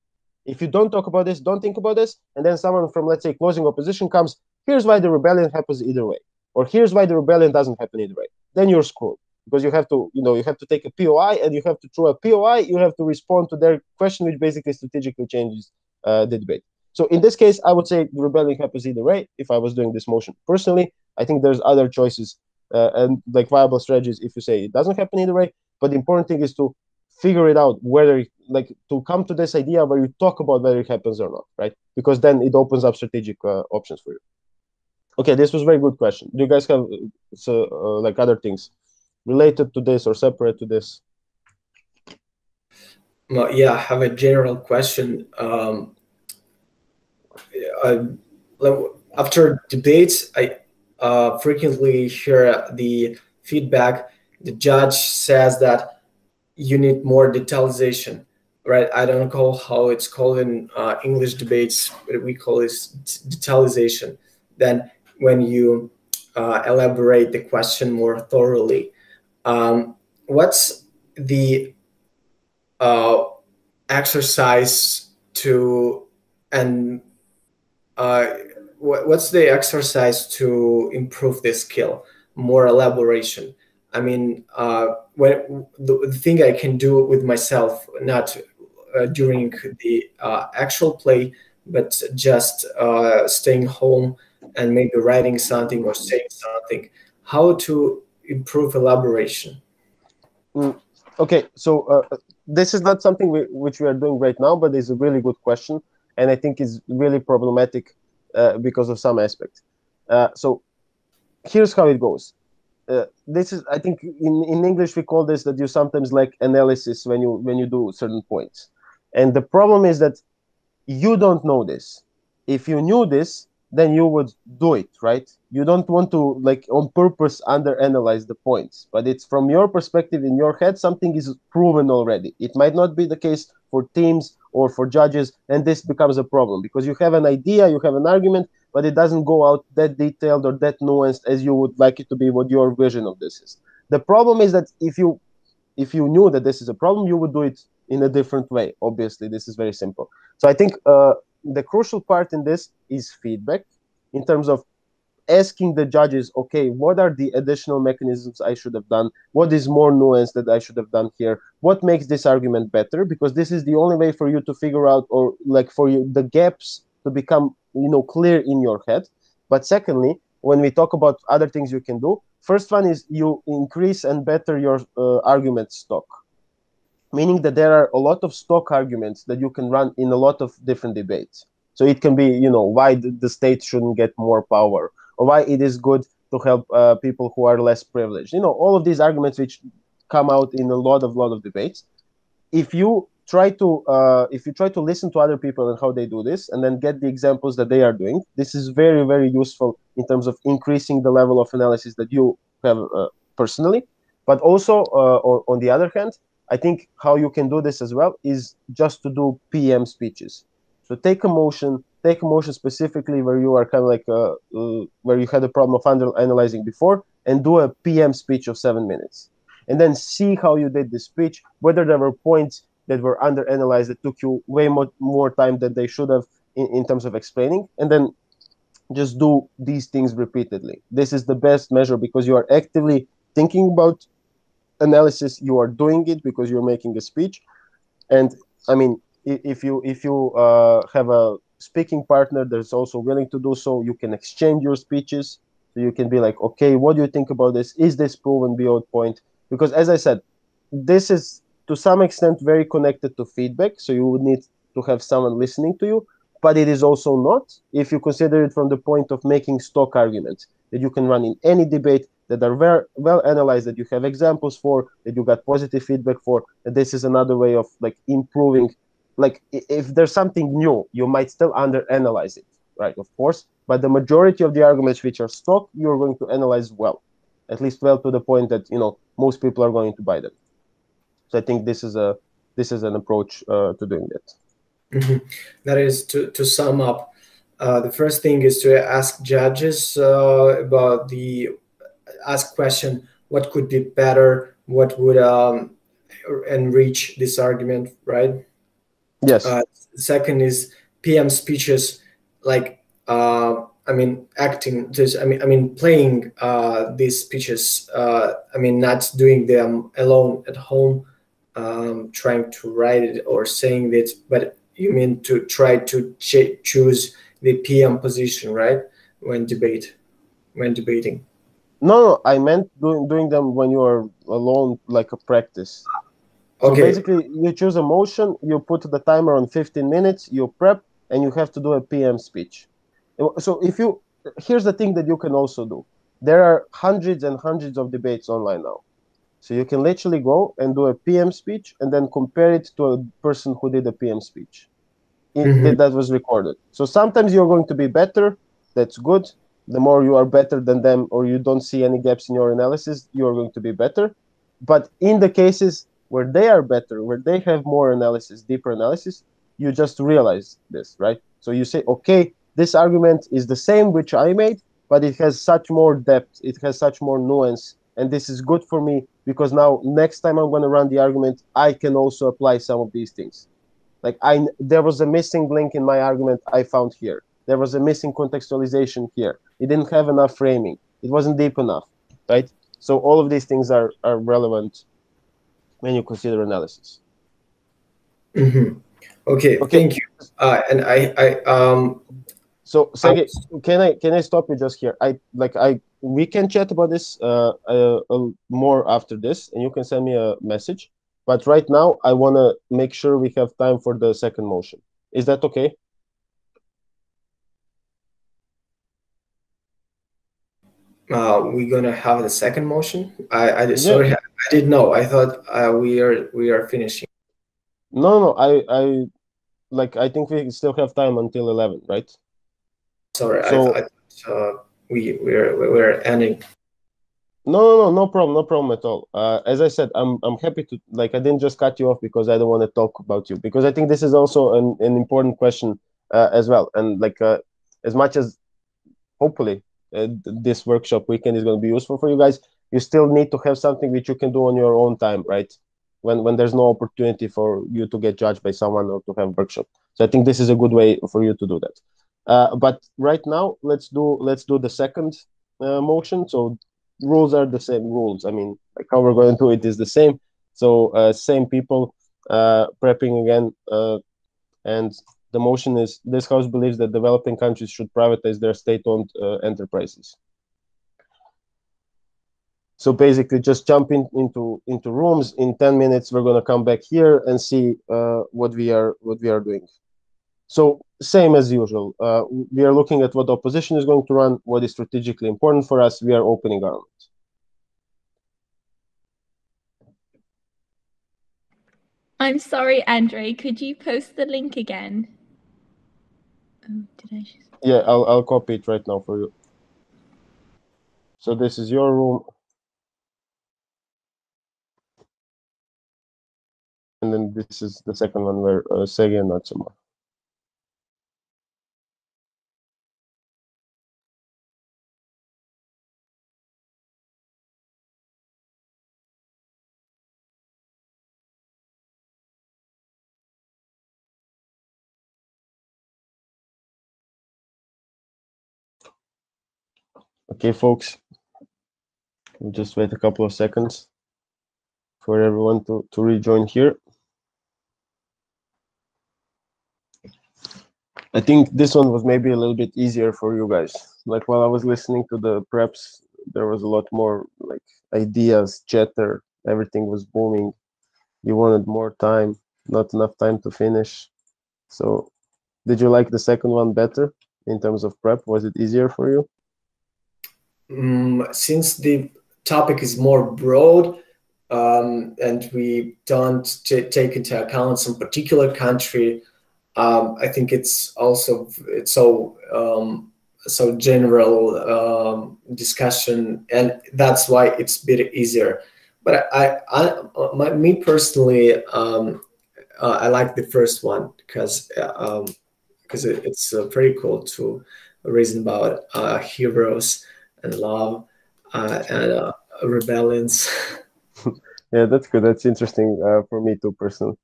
If you don't talk about this, don't think about this, and then someone from, let's say, closing opposition comes, here's why the rebellion happens either way, or here's why the rebellion doesn't happen either way. Then you're screwed, because you have to take a POI, and you have to, through a POI, you have to respond to their question, which basically strategically changes the debate. So in this case, I would say the rebellion happens either way. If I was doing this motion personally, I think there's other choices and like viable strategies if you say it doesn't happen either way. But the important thing is to figure it out, whether, like, to come to this idea where you talk about whether it happens or not, right? Because then it opens up strategic options for you. Okay, this was a very good question. Do you guys have like other things related to this or separate to this? Well, yeah, I have a general question. After debates, frequently hear the feedback. The judge says that you need more detailization, right? I don't know how it's called in English debates, but we call this detailization. Then when you elaborate the question more thoroughly, what's the exercise to, and what's the exercise to improve this skill, more elaboration? I mean, when the thing I can do with myself, not during the actual play, but just staying home and maybe writing something or saying something, how to improve elaboration? Okay, so this is not something which we are doing right now, but it's a really good question, and I think it's really problematic because of some aspects. So here's how it goes. This is, I think, in English we call this that you sometimes lack analysis when you do certain points, and the problem is that you don't know this. If you knew this, then you would do it, right? You don't want to, like, on purpose underanalyze the points, but it's from your perspective in your head, something is proven already. It might not be the case for teams or for judges, and this becomes a problem because you have an idea, you have an argument, but it doesn't go out that detailed or that nuanced as you would like it to be, what your vision of this is. The problem is that if you knew that this is a problem, you would do it in a different way. Obviously, this is very simple. So I think the crucial part in this is feedback, in terms of asking the judges, okay, what are the additional mechanisms I should have done? What is more nuanced that I should have done here? What makes this argument better? Because this is the only way for you to figure out, or like for you, the gaps to become, clear in your head. But secondly, when we talk about other things you can do, first one is you increase and better your argument stock. Meaning that there are a lot of stock arguments that you can run in a lot of different debates. So it can be, why the state shouldn't get more power, or why it is good to help people who are less privileged. All of these arguments which come out in a lot of debates. If you try to listen to other people and how they do this, and then get the examples that they are doing, this is very, very useful in terms of increasing the level of analysis that you have personally. But also, on the other hand, I think how you can do this as well is just to do PM speeches. So take a motion specifically where you are kind of like where you had a problem of analyzing before, and do a PM speech of 7 minutes, and then see how you did the speech, whether there were points that were underanalyzed that took you way more time than they should have in terms of explaining, and then just do these things repeatedly. This is the best measure because you are actively thinking about analysis, you are doing it because you're making a speech. And I mean, if you have a speaking partner that's also willing to do so, you can exchange your speeches. So you can be like, okay, what do you think about this? Is this proven beyond point? Because as I said, this is to some extent very connected to feedback. So you would need to have someone listening to you, but it is also not, if you consider it from the point of making stock arguments that you can run in any debate, that are very well analyzed, that you have examples for, that you got positive feedback for. And this is another way of like improving. Like if there's something new, you might still underanalyze it, right? Of course, but the majority of the arguments which are stock, you're going to analyze well, at least well to the point that most people are going to buy them. So I think this is an approach to doing that. Mm-hmm. That is to sum up. The first thing is to ask judges about ask question, what could be better, what would enrich this argument, right? Yes. Second is PM speeches, like acting. Playing these speeches. Not doing them alone at home, trying to write it or saying it, but you mean to try to choose the PM position, right? When debating. No, I meant doing them when you are alone, like a practice. So okay. Basically, you choose a motion, you put the timer on 15 minutes, you prep, and you have to do a PM speech. So here's the thing that you can also do. There are hundreds and hundreds of debates online now. So you can literally go and do a PM speech and then compare it to a person who did a PM speech that was recorded. So sometimes you're going to be better. That's good. the more you are better than them, or you don't see any gaps in your analysis, you are going to be better. But in the cases where they are better, where they have more analysis, deeper analysis, you just realize this, right? So you say, okay, this argument is the same which I made, but it has such more depth, it has such more nuance, and this is good for me because now next time I'm going to run the argument, I can also apply some of these things. Like there was a missing link in my argument I found here. There was a missing contextualization here. It didn't have enough framing. It wasn't deep enough, right? So all of these things are relevant when you consider analysis. Mm-hmm. Okay, thank you. So Sergey, can I stop you just here? We can chat about this more after this, and you can send me a message. But right now, I want to make sure we have time for the second motion. Is that okay? We're gonna have the second motion. Sorry, I didn't know. I thought we are finishing. No, I think we still have time until 11, right? Sorry, so, I thought we're ending. No problem at all. As I said, I'm happy to, I didn't just cut you off because I don't want to talk about you, because I think this is also an important question as well. And as much as hopefully this workshop weekend is going to be useful for you guys, you still need to have something which you can do on your own time, right? When there's no opportunity for you to get judged by someone or to have a workshop. So I think this is a good way for you to do that. But right now, let's do the second motion. So rules are the same rules. I mean, how we're going to do it is the same. So same people prepping again, and the motion is: this house believes that developing countries should privatize their state-owned enterprises. So basically, just jump into rooms. In 10 minutes, we're going to come back here and see what we are doing. So same as usual, we are looking at what the opposition is going to run, what is strategically important for us. We are opening our round. I'm sorry, Andre, could you post the link again? Oh, did I just... Yeah, I'll copy it right now for you. So this is your room. And then this is the second one where Sergey and Natsuma. Okay, folks, we'll just wait a couple of seconds for everyone to rejoin here. I think this one was maybe a little bit easier for you guys. Like while I was listening to the preps, there was a lot more ideas, chatter, everything was booming. You wanted more time, not enough time to finish. So did you like the second one better in terms of prep? Was it easier for you? Since the topic is more broad, and we don't take into account some particular country, I think it's also so general discussion, and that's why it's a bit easier. But me personally, I like the first one because it's pretty cool to reason about heroes and love and rebellions. Yeah, that's good. That's interesting for me too, personally.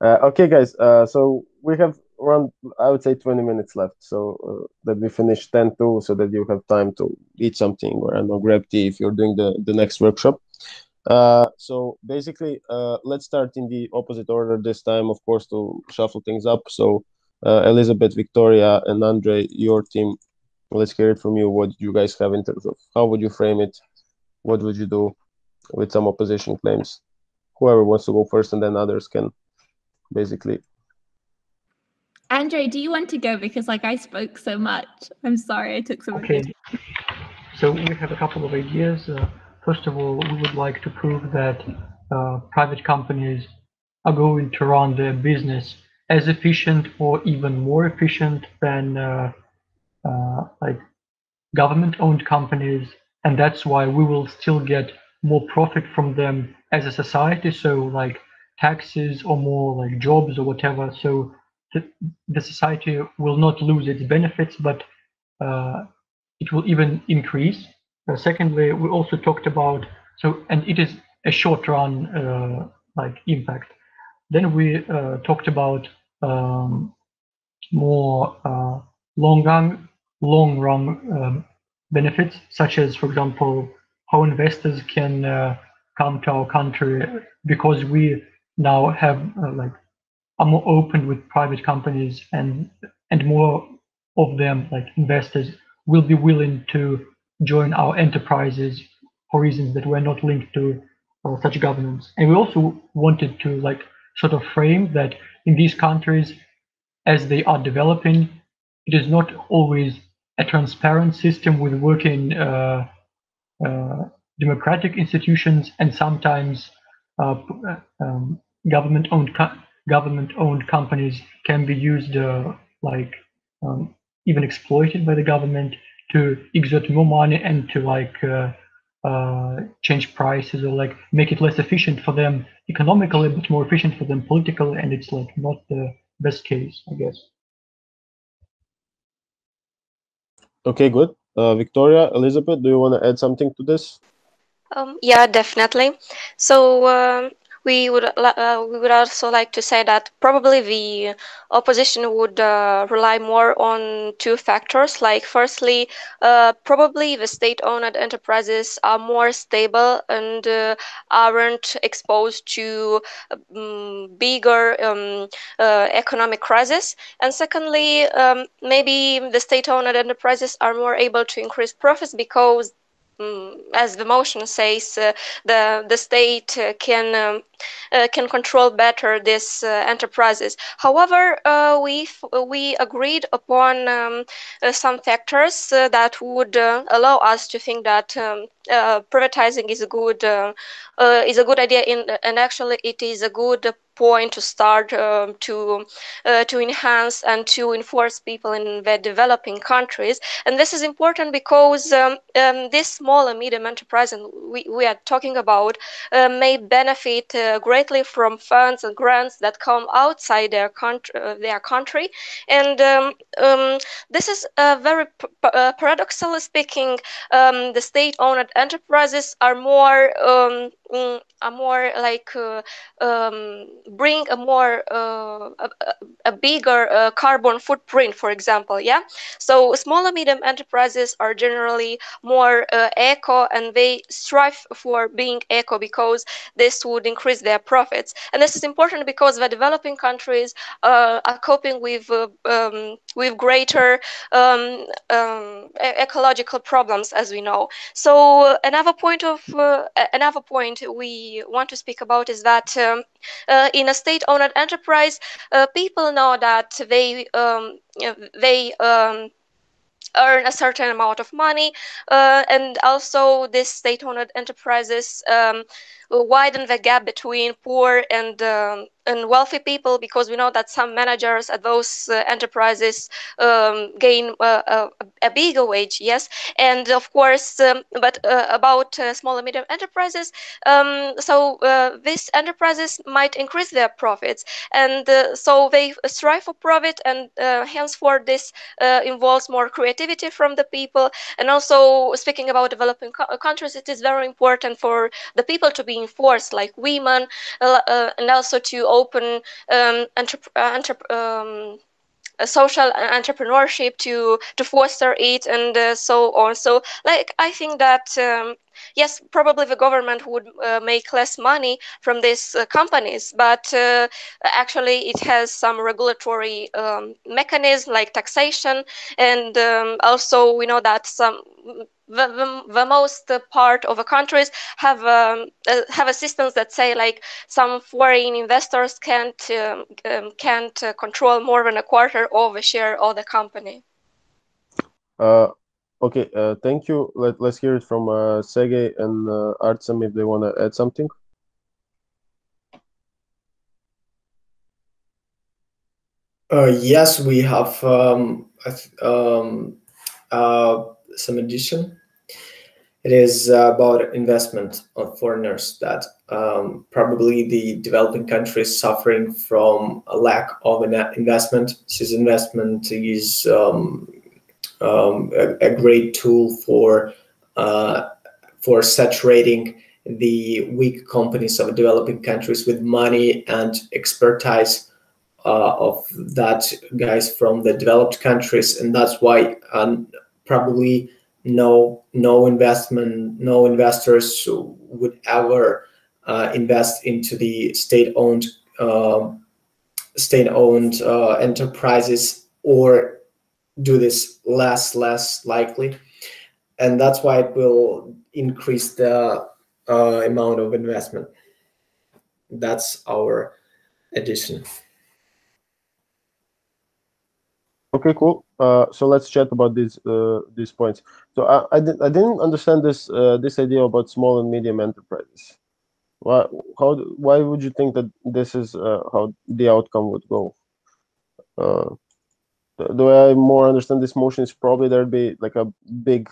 Okay, guys. So we have around, I would say, 20 minutes left. So that we finish 10:02, so that you have time to eat something or I don't know, grab tea if you're doing the next workshop. So basically, let's start in the opposite order this time, of course, to shuffle things up. So Elizabeth, Victoria, and Andre, your team. Let's hear it from you. What do you guys have in terms of how would you frame it? What would you do with some opposition claims? Whoever wants to go first, and then others can basically. Andre, do you want to go? Because I spoke so much. I'm sorry, I took so much. Okay. So we have a couple of ideas. First of all, we would like to prove that private companies are going to run their business as efficient or even more efficient than government-owned companies, and that's why we will still get more profit from them as a society. So like taxes or more like jobs or whatever. So the society will not lose its benefits, but it will even increase. Secondly, we also talked about, and it is a short run like impact. Then we talked about more long run benefits, such as, for example, how investors can come to our country because we now have are more open with private companies, and more of them, like investors, will be willing to join our enterprises for reasons that were not linked to such governance. And we also wanted to like sort of frame that in these countries, as they are developing, it is not always a transparent system with working democratic institutions, and sometimes government-owned companies can be used even exploited by the government to exert more money and to change prices, or like make it less efficient for them economically but more efficient for them politically, and it's like not the best case, I guess. Okay, good. Victoria, Elizabeth, do you want to add something to this? Yeah, definitely. So we would also like to say that probably the opposition would rely more on two factors. Like, firstly, probably the state-owned enterprises are more stable and aren't exposed to bigger economic crisis. And secondly, maybe the state-owned enterprises are more able to increase profits because, as the motion says, the state can control better these enterprises. However, we agreed upon some factors that would allow us to think that privatizing is a good idea, and actually it is a good point to start to enhance and to enforce people in the developing countries. And this is important because this small and medium enterprise we are talking about may benefit greatly from funds and grants that come outside their country. And this is very paradoxically speaking, the state-owned enterprises are more like bring a more a bigger carbon footprint, for example. Yeah, so small and medium enterprises are generally more eco, and they strive for being eco because this would increase their profits. And this is important because the developing countries are coping with greater ecological problems, as we know. So another point we want to speak about is that in a state-owned enterprise, people know that they earn a certain amount of money, and also these state-owned enterprises widen the gap between poor and wealthy people, because we know that some managers at those enterprises gain a bigger wage. Yes, and of course, but about small and medium enterprises, so these enterprises might increase their profits, and so they strive for profit, and henceforth this involves more creativity from the people. And also, speaking about developing countries, it is very important for the people to be enforced, like women, and also to open social entrepreneurship to foster it, and so on. So, like, I think that yes, probably the government would make less money from these companies, but actually it has some regulatory mechanism like taxation, and also we know that the most part of the countries have a systems that say like some foreign investors can't control more than a quarter of a share of the company. Okay, thank you. Let's hear it from Sergey and Artsem if they want to add something. Yes, we have some addition. It is about investment of foreigners, that probably the developing countries suffering from a lack of investment. This investment is a great tool for saturating the weak companies of developing countries with money and expertise of that guys from the developed countries, and that's why probably no investors would ever invest into the state-owned enterprises, or do this less likely, and that's why it will increase the amount of investment. That's our addition. Okay, cool. So let's chat about these points. So I didn't understand this idea about small and medium enterprises. Why would you think that this is how the outcome would go? The way I more understand this motion is probably there'd be like a big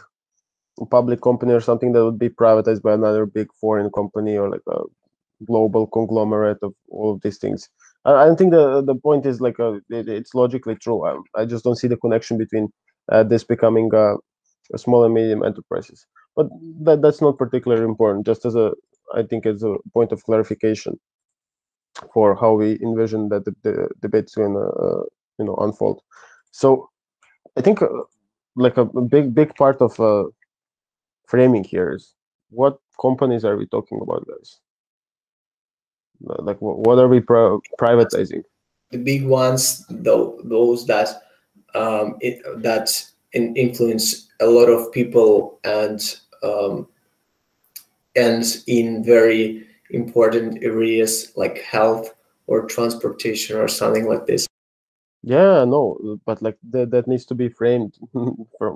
public company or something that would be privatized by another big foreign company, or like a global conglomerate of all of these things. I don't think the point is like it's logically true. I just don't see the connection between this becoming a small and medium enterprises. But that's not particularly important. Just as I think as a point of clarification for how we envision that the debate's going to unfold. So I think like a big part of framing here is, what companies are we talking about, guys? Like what are we privatizing? The big ones, those that influence a lot of people and in very important areas like health or transportation or something like this. Yeah, no, but like that needs to be framed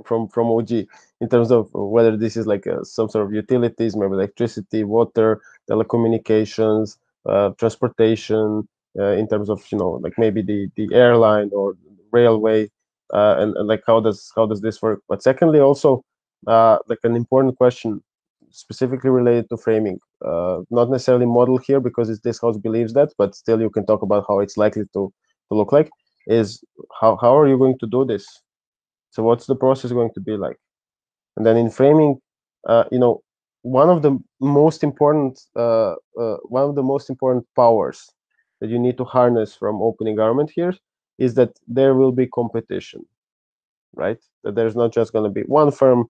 from OG in terms of whether this is like some sort of utilities, maybe electricity, water, telecommunications, transportation, in terms of like maybe the airline or railway, and like how does this work? But secondly, also like an important question specifically related to framing, not necessarily model here because this house believes that, but still you can talk about how it's likely to look like, is how are you going to do this? So what's the process going to be like? And then in framing, one of the most important powers that you need to harness from opening government here is that there will be competition, right? That there's not just going to be one firm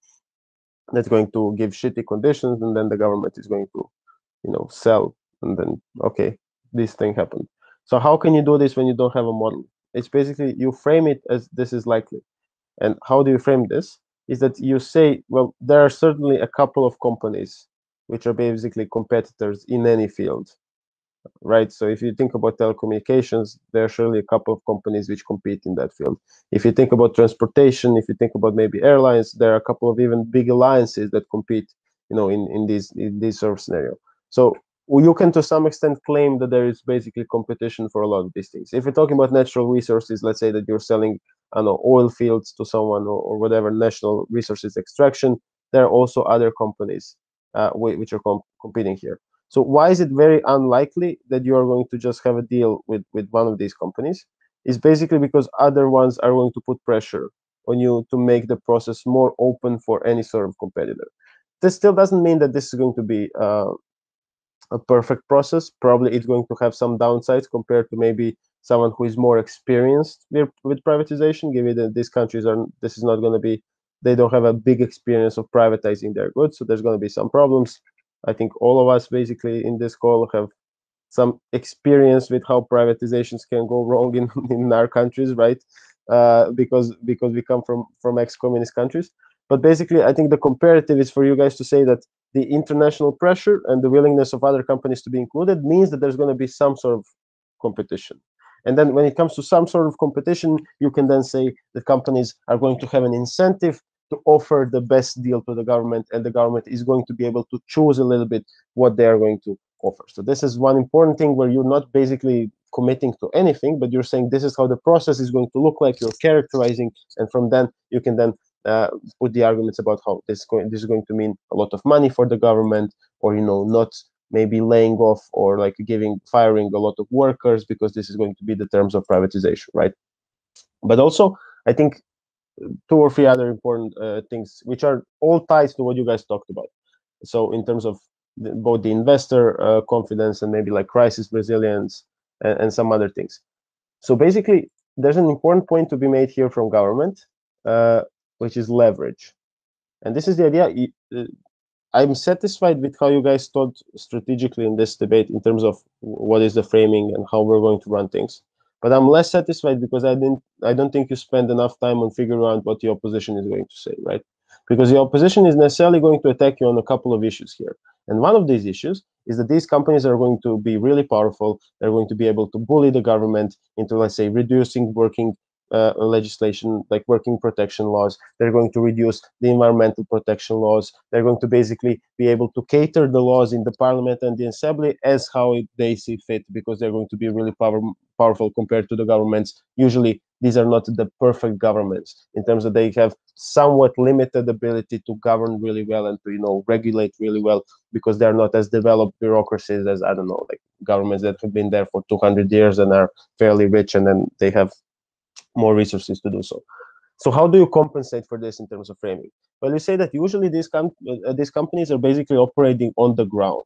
that's going to give shitty conditions and then the government is going to sell, and then okay, this thing happened. So how can you do this when you don't have a model? It's basically you frame it as this is likely. And how do you frame this? Is that you say, well, there are certainly a couple of companies which are basically competitors in any field, right? So if you think about telecommunications, there are surely a couple of companies which compete in that field. If you think about transportation, if you think about maybe airlines, there are a couple of even big alliances that compete, in this sort of scenario. So you can to some extent claim that there is basically competition for a lot of these things. If you're talking about natural resources, let's say that you're selling, I don't know, oil fields to someone, or whatever, national resources extraction, there are also other companies which are competing here. So why is it very unlikely that you are going to just have a deal with one of these companies? Is basically because other ones are going to put pressure on you to make the process more open for any sort of competitor. This still doesn't mean that this is going to be a perfect process. Probably it's going to have some downsides compared to maybe someone who is more experienced with privatization, given that these countries this is not going to be, they don't have a big experience of privatizing their goods, so there's going to be some problems. I think all of us basically in this call have some experience with how privatizations can go wrong in our countries, right? Because we come from ex-communist countries. But basically, I think the comparative is for you guys to say that the international pressure and the willingness of other companies to be included means that there's going to be some sort of competition. And then when it comes to some sort of competition, you can then say that companies are going to have an incentive to offer the best deal to the government, and the government is going to be able to choose a little bit what they are going to offer. So this is one important thing where you're not basically committing to anything, but you're saying this is how the process is going to look like, you're characterizing, and from then you can then put the arguments about how this is going to mean a lot of money for the government, or not maybe laying off or like firing a lot of workers, because this is going to be the terms of privatization, right? But also, I think 2 or 3 other important things, which are all tied to what you guys talked about. So in terms of both the investor confidence and maybe like crisis resilience and some other things. So basically, there's an important point to be made here from government, which is leverage. And this is the idea. I'm satisfied with how you guys thought strategically in this debate in terms of what is the framing and how we're going to run things. But I'm less satisfied because I don't think you spend enough time on figuring out what the opposition is going to say, right? Because the opposition is necessarily going to attack you on a couple of issues here. And one of these issues is that these companies are going to be really powerful. They're going to be able to bully the government into, let's say, reducing working legislation, like working protection laws. They're going to reduce the environmental protection laws. They're going to basically be able to cater the laws in the parliament and the assembly as how they see fit, because they're going to be really powerful compared to the governments. Usually, these are not the perfect governments in terms of they have somewhat limited ability to govern really well and to regulate really well, because they're not as developed bureaucracies as, I don't know, like governments that have been there for 200 years and are fairly rich, and then they have more resources to do so. So how do you compensate for this in terms of framing? Well, you say that usually these companies are basically operating on the ground,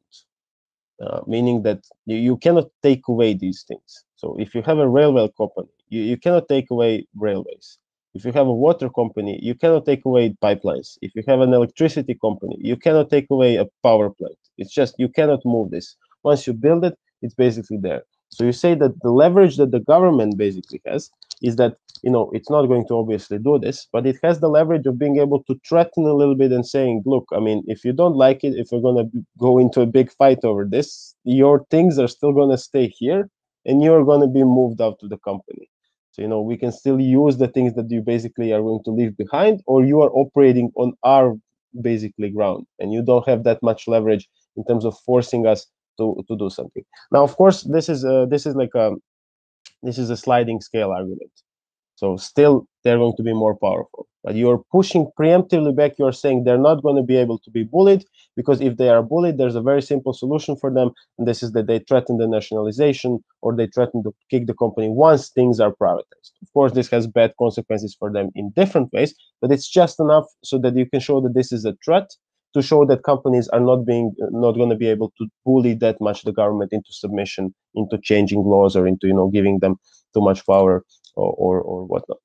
meaning that you cannot take away these things. So if you have a railway company, you cannot take away railways. If you have a water company, you cannot take away pipelines. If you have an electricity company, you cannot take away a power plant. It's just, you cannot move this. Once you build it, it's basically there. So you say that the leverage that the government basically has is that, it's not going to obviously do this, but it has the leverage of being able to threaten a little bit and saying, look, I mean, if you don't like it, if we're going to go into a big fight over this, your things are still going to stay here and you're going to be moved out to the company. So, we can still use the things that you basically are going to leave behind, or you are operating on our basically ground and you don't have that much leverage in terms of forcing us to do something. Now, of course, this is a sliding scale argument. So still, they're going to be more powerful. But you're pushing preemptively back. You're saying they're not going to be able to be bullied, because if they are bullied, there's a very simple solution for them. And this is that they threaten the nationalization, or they threaten to kick the company once things are privatized. Of course, this has bad consequences for them in different ways, but it's just enough so that you can show that this is a threat, to show that companies are not going to be able to bully that much the government into submission, into changing laws, or into giving them too much power or whatnot.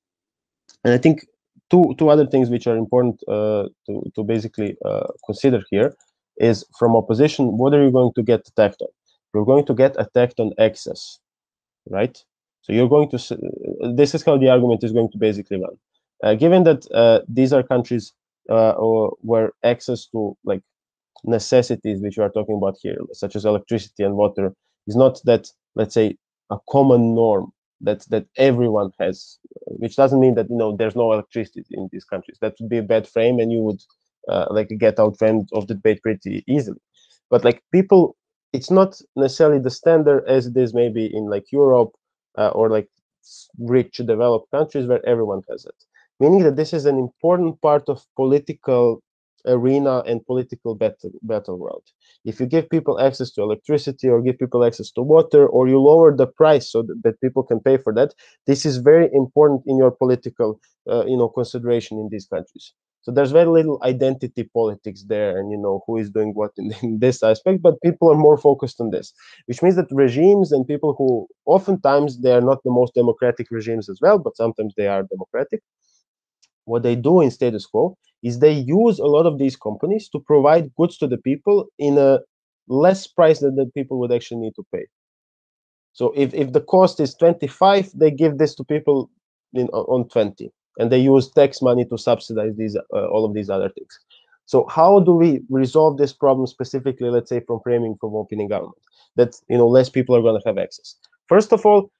And I think two other things which are important to basically consider here is, from opposition, what are you going to get attacked on? You're going to get attacked on excess, right? So you're going to, this is how the argument is going to basically run. Given that these are countries where access to like necessities, which we are talking about here, such as electricity and water, is not that, let's say, a common norm that everyone has, which doesn't mean that there's no electricity in these countries. That would be a bad frame, and you would like get out framed of the debate pretty easily. But like people, it's not necessarily the standard as it is maybe in like Europe or like rich developed countries where everyone has it. Meaning that this is an important part of political arena and political battleground. If you give people access to electricity, or give people access to water, or you lower the price so that people can pay for that, this is very important in your political consideration in these countries. So there's very little identity politics there, and who is doing what in this aspect, but people are more focused on this, which means that regimes and people who oftentimes they are not the most democratic regimes as well, but sometimes they are democratic, what they do in status quo is they use a lot of these companies to provide goods to the people in a less price than the people would actually need to pay. So if the cost is 25, they give this to people on 20, and they use tax money to subsidize these all of these other things. So how do we resolve this problem specifically, let's say, from framing from opening government, that less people are going to have access? First of all,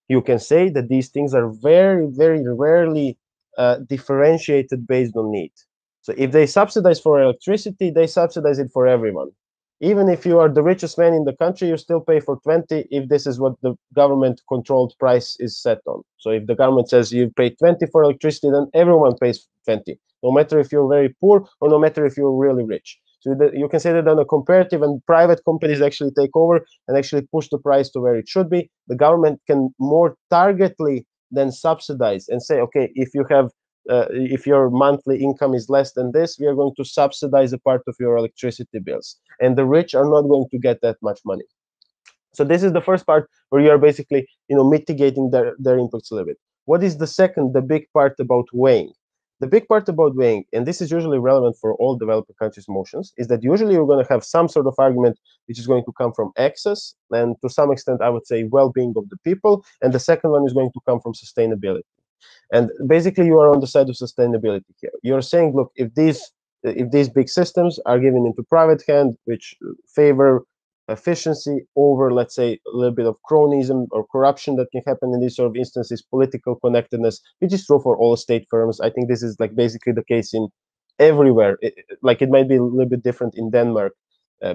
you can say that these things are very, very rarely differentiated based on need. So if they subsidize for electricity, they subsidize it for everyone. Even if you are the richest man in the country, you still pay for 20 if this is what the government-controlled price is set on. So if the government says you pay 20 for electricity, then everyone pays plenty, no matter if you're very poor or no matter if you're really rich. So you can say that on a comparative, and private companies actually take over and actually push the price to where it should be. The government can more targetedly then subsidize and say, okay, if you have if your monthly income is less than this, we are going to subsidize a part of your electricity bills, and the rich are not going to get that much money. So this is the first part where you are basically, mitigating their impacts a little bit. What is the second, the big part about weighing? The big part about weighing, and this is usually relevant for all developing countries' motions, is that usually you're going to have some sort of argument which is going to come from access, and to some extent, I would say, well-being of the people, and the second one is going to come from sustainability. And basically, you are on the side of sustainability here. You're saying, look, if these big systems are given into private hand, which favor efficiency over, let's say, a little bit of cronyism or corruption that can happen in these sort of instances, political connectedness, which is true for all state firms. I think this is like basically the case in everywhere. It might be a little bit different in Denmark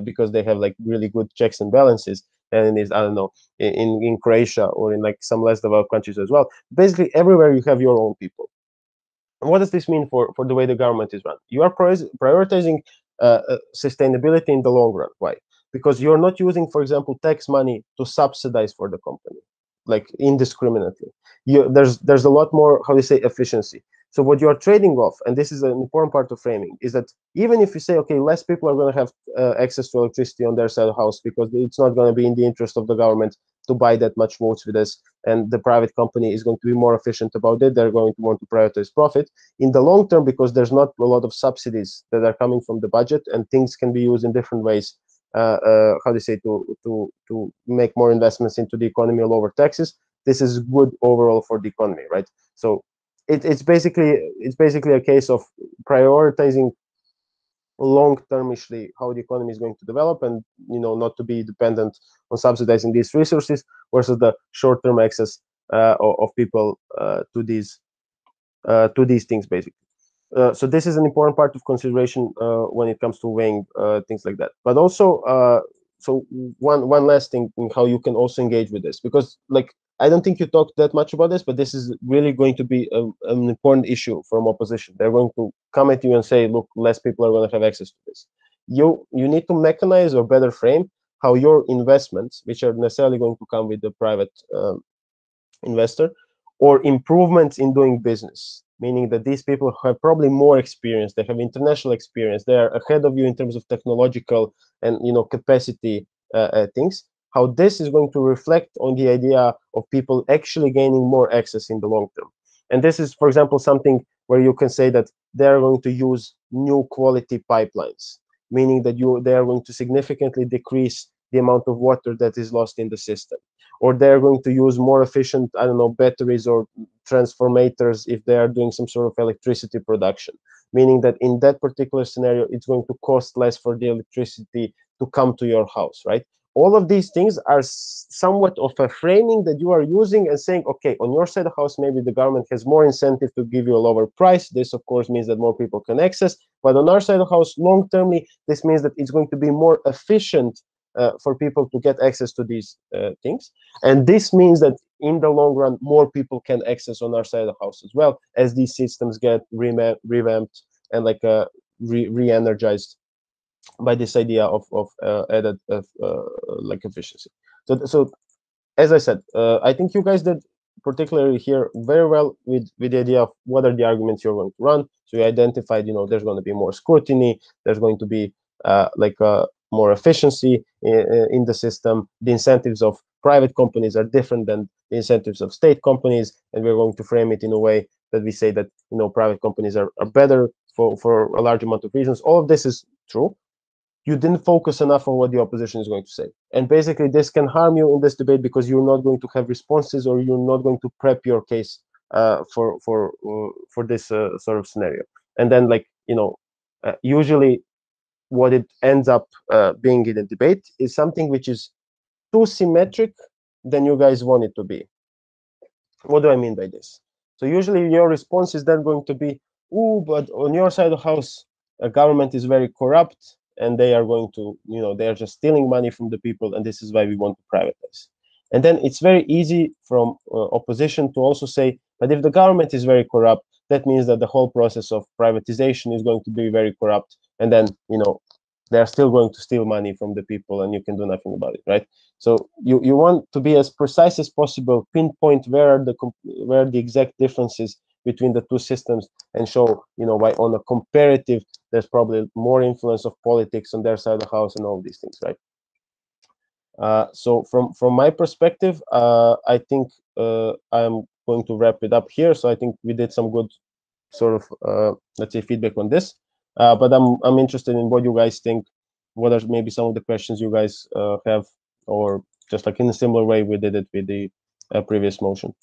because they have like really good checks and balances, and is, I don't know, in Croatia or in like some less developed countries as well. Basically, everywhere you have your own people. And what does this mean for the way the government is run? You are prioritizing sustainability in the long run. Why? Because you're not using, for example, tax money to subsidize for the company, like indiscriminately. There's a lot more, how do you say, efficiency. So what you are trading off, and this is an important part of framing, is that even if you say, okay, less people are going to have access to electricity on their side of the house because it's not going to be in the interest of the government to buy that much votes with this, and the private company is going to be more efficient about it, they're going to want to prioritize profit. In the long term, because there's not a lot of subsidies that are coming from the budget, and things can be used in different ways, how do you say, to make more investments into the economy or lower taxes, this is good overall for the economy, right? So it's basically a case of prioritizing long-termishly how the economy is going to develop, and not to be dependent on subsidizing these resources versus the short-term access of people to these things, basically. So this is an important part of consideration when it comes to weighing things like that. But also, so one last thing in how you can also engage with this, because like I don't think you talked that much about this, but this is really going to be an important issue from opposition. They're going to come at you and say, look, less people are going to have access to this. You need to mechanize or better frame how your investments, which are necessarily going to come with the private investor, or improvements in doing business, meaning that these people have probably more experience, they have international experience, they are ahead of you in terms of technological and capacity things, how this is going to reflect on the idea of people actually gaining more access in the long term. And this is, for example, something where you can say that they are going to use new quality pipelines, meaning that they are going to significantly decrease the amount of water that is lost in the system, or they're going to use more efficient, I don't know, batteries or transformators if they are doing some sort of electricity production, meaning that in that particular scenario, it's going to cost less for the electricity to come to your house, right? All of these things are somewhat of a framing that you are using and saying, okay, on your side of the house, maybe the government has more incentive to give you a lower price. This, of course, means that more people can access. But on our side of the house, long-termly, this means that it's going to be more efficient for people to get access to these things. And this means that in the long run, more people can access on our side of the house as well, as these systems get revamped and like re-energized by this idea of added like efficiency. So as I said, I think you guys did particularly here very well with the idea of what are the arguments you're going to run. So you identified, there's going to be more scrutiny, there's going to be more efficiency in the system. The incentives of private companies are different than the incentives of state companies, and we're going to frame it in a way that we say that private companies are better for a large amount of reasons. All of this is true. You didn't focus enough on what the opposition is going to say, and basically this can harm you in this debate because you're not going to have responses, or you're not going to prep your case for this sort of scenario. And then, like, usually what it ends up being in a debate is something which is too symmetric than you guys want it to be. What do I mean by this? So usually your response is then going to be, "Ooh, but on your side of the house, a government is very corrupt, and they are going to, they are just stealing money from the people, and this is why we want to privatize." And then it's very easy from opposition to also say, but if the government is very corrupt, that means that the whole process of privatization is going to be very corrupt, and then they're still going to steal money from the people, and you can do nothing about it, right? So you want to be as precise as possible, pinpoint where are the exact differences between the two systems, and show why on a comparative there's probably more influence of politics on their side of the house and all these things, right? So from my perspective, I think I'm going to wrap it up here. So I think we did some good sort of let's say feedback on this, but I'm interested in what you guys think. What are maybe some of the questions you guys have, or just like in a similar way we did it with the previous motion?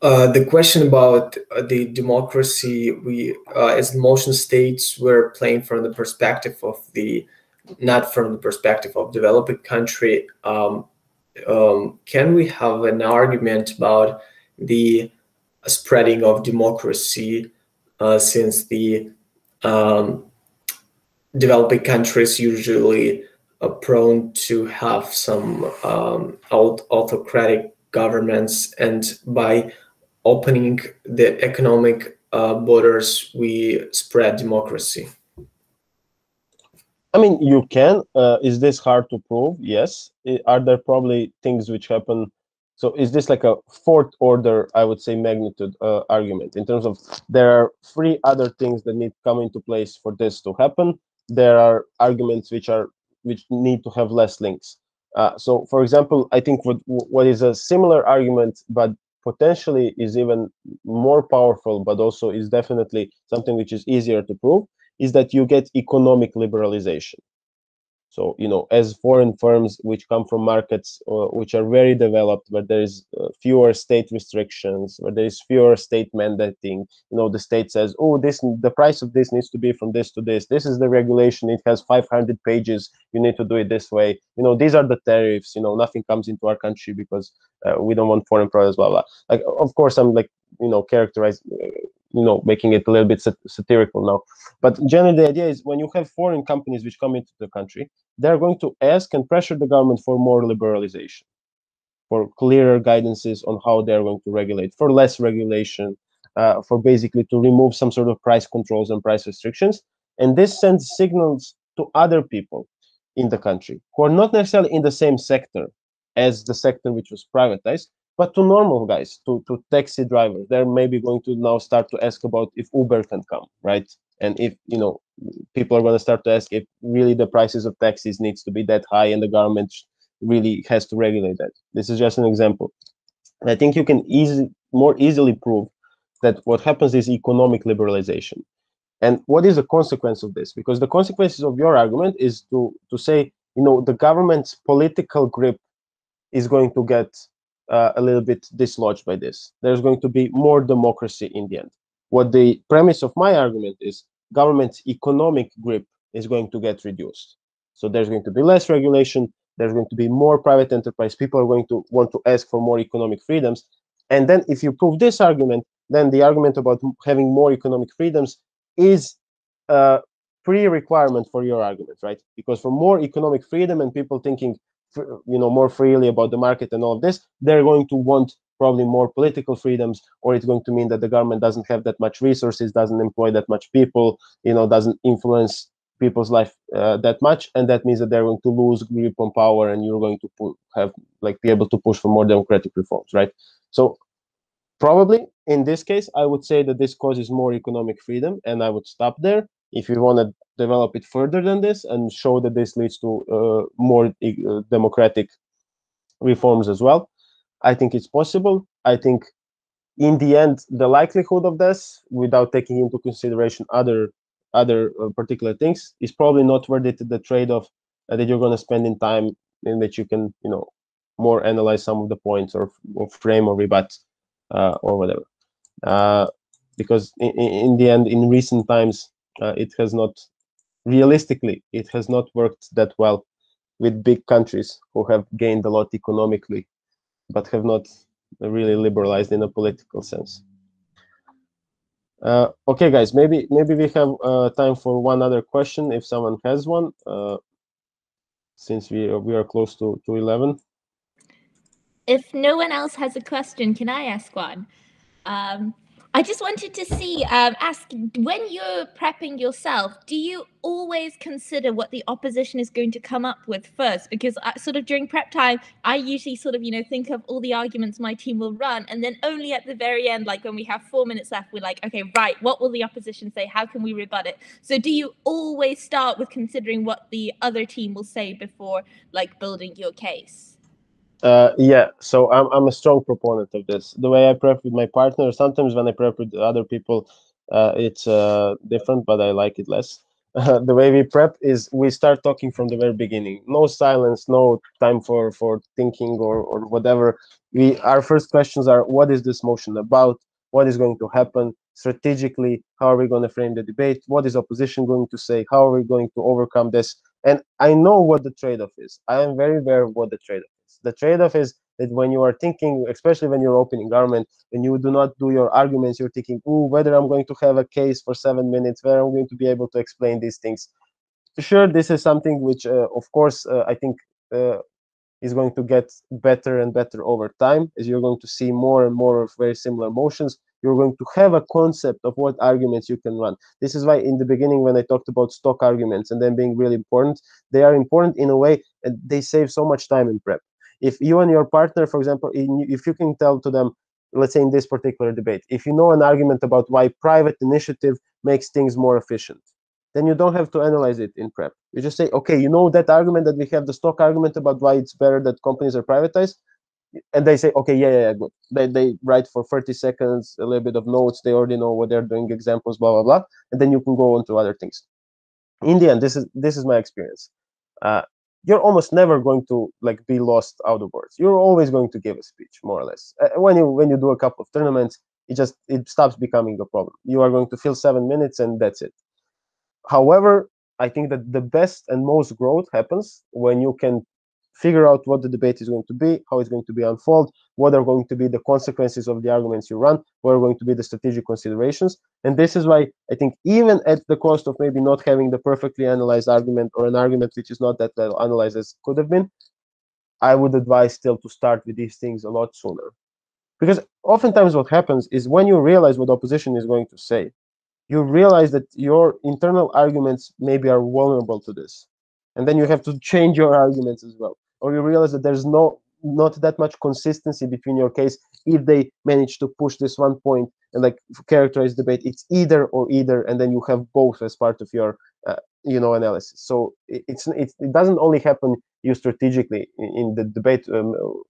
The question about the democracy, we as the motion states, we're playing from the perspective of not from the perspective of developing country. Can we have an argument about the spreading of democracy, since the developing countries usually are prone to have some autocratic governments, and by opening the economic borders, we spread democracy? I mean, you can. Is this hard to prove? Yes. Are there probably things which happen? So is this like a fourth order, I would say, magnitude argument, in terms of there are 3 other things that need to come into place for this to happen? There are arguments which need to have less links. So, for example, I think what is a similar argument, but potentially is even more powerful, but also is definitely something which is easier to prove, is that you get economic liberalization. So, as foreign firms which come from markets which are very developed, where there is fewer state restrictions, where there is fewer state mandating, the state says, oh, the price of this needs to be from this to this. This is the regulation. It has 500 pages. You need to do it this way. These are the tariffs. Nothing comes into our country because we don't want foreign products, blah, blah. Like, of course, I'm like, characterizing, making it a little bit satirical now. But generally, the idea is when you have foreign companies which come into the country, they're going to ask and pressure the government for more liberalization, for clearer guidances on how they're going to regulate, for less regulation, for basically to remove some sort of price controls and price restrictions. And this sends signals to other people in the country who are not necessarily in the same sector as the sector which was privatized, but to normal guys, to taxi drivers. They're maybe going to now start to ask about if Uber can come, right? And if, people are going to start to ask if really the prices of taxis needs to be that high and the government really has to regulate that. This is just an example. And I think you can more easily prove that what happens is economic liberalization. And what is the consequence of this? Because the consequences of your argument is to say, the government's political grip is going to get a little bit dislodged by this. There's going to be more democracy in the end. What the premise of my argument is, government's economic grip is going to get reduced. So there's going to be less regulation. There's going to be more private enterprise. People are going to want to ask for more economic freedoms. And then if you prove this argument, then the argument about having more economic freedoms is a pre-requirement for your argument, right? Because for more economic freedom and people thinking, more freely about the market and all of this, they're going to want probably more political freedoms, or it's going to mean that the government doesn't have that much resources, doesn't employ that much people, doesn't influence people's life that much, and that means that they're going to lose grip on power, and you're going to be able to push for more democratic reforms, right? So probably in this case, I would say that this causes more economic freedom, and I would stop there. If you want to develop it further than this and show that this leads to more democratic reforms as well, I think it's possible. I think in the end, the likelihood of this, without taking into consideration other particular things, is probably not worth it, the trade-off that you're going to spend in time in which you can, more analyze some of the points or frame or rebut or whatever. Because in the end, in recent times, it has not, realistically, it has not worked that well with big countries who have gained a lot economically, but have not really liberalized in a political sense. Okay, guys, maybe we have time for one other question if someone has one, since we are close to 11. If no one else has a question, can I ask one? I just wanted to see, ask, when you're prepping yourself, do you always consider what the opposition is going to come up with first? Because sort of during prep time, I usually sort of, think of all the arguments my team will run. And then only at the very end, like when we have 4 minutes left, we're like, okay, right, what will the opposition say? How can we rebut it? So do you always start with considering what the other team will say before like building your case? Yeah, so I'm a strong proponent of this. The way I prep with my partner, sometimes when I prep with other people, it's different, but I like it less. The way we prep is we start talking from the very beginning. No silence, no time for thinking or whatever. Our first questions are, what is this motion about? What is going to happen strategically? How are we going to frame the debate? What is opposition going to say? How are we going to overcome this? And I know what the trade-off is. I am very aware of what the trade-off is. The trade-off is that when you are thinking, especially when you're opening argument, when you do not do your arguments, you're thinking, ooh, whether I'm going to have a case for 7 minutes, whether I'm going to be able to explain these things. Sure, this is something which, of course, I think is going to get better and better over time, as you're going to see more and more of very similar motions. You're going to have a concept of what arguments you can run. This is why in the beginning, when I talked about stock arguments and them being really important, they are important in a way, and they save so much time in prep. If you and your partner, for example, if you can tell to them, let's say in this particular debate, if you know an argument about why private initiative makes things more efficient, then you don't have to analyze it in prep. You just say, okay, you know that argument that we have, the stock argument about why it's better that companies are privatized, and they say, okay, yeah, good. They write for 30 seconds, a little bit of notes, they already know what they're doing, examples, blah, blah, blah, and then you can go on to other things. In the end, this is my experience. You're almost never going to like be lost out of words. You're always going to give a speech, more or less. When you do a couple of tournaments, it stops becoming a problem. You are going to fill 7 minutes, and that's it. However, I think that the best and most growth happens when you can figure out what the debate is going to be, how it's going to be unfold, what are going to be the consequences of the arguments you run, what are going to be the strategic considerations. And this is why I think even at the cost of maybe not having the perfectly analyzed argument or an argument which is not that well analyzed as could have been, I would advise still to start with these things a lot sooner. Because oftentimes what happens is when you realize what opposition is going to say, you realize that your internal arguments maybe are vulnerable to this. And then you have to change your arguments as well. Or you realize that there's not that much consistency between your case if they manage to push this one point and like characterize debate. It's either or either, and then you have both as part of your analysis. So it doesn't only happen you strategically in the debate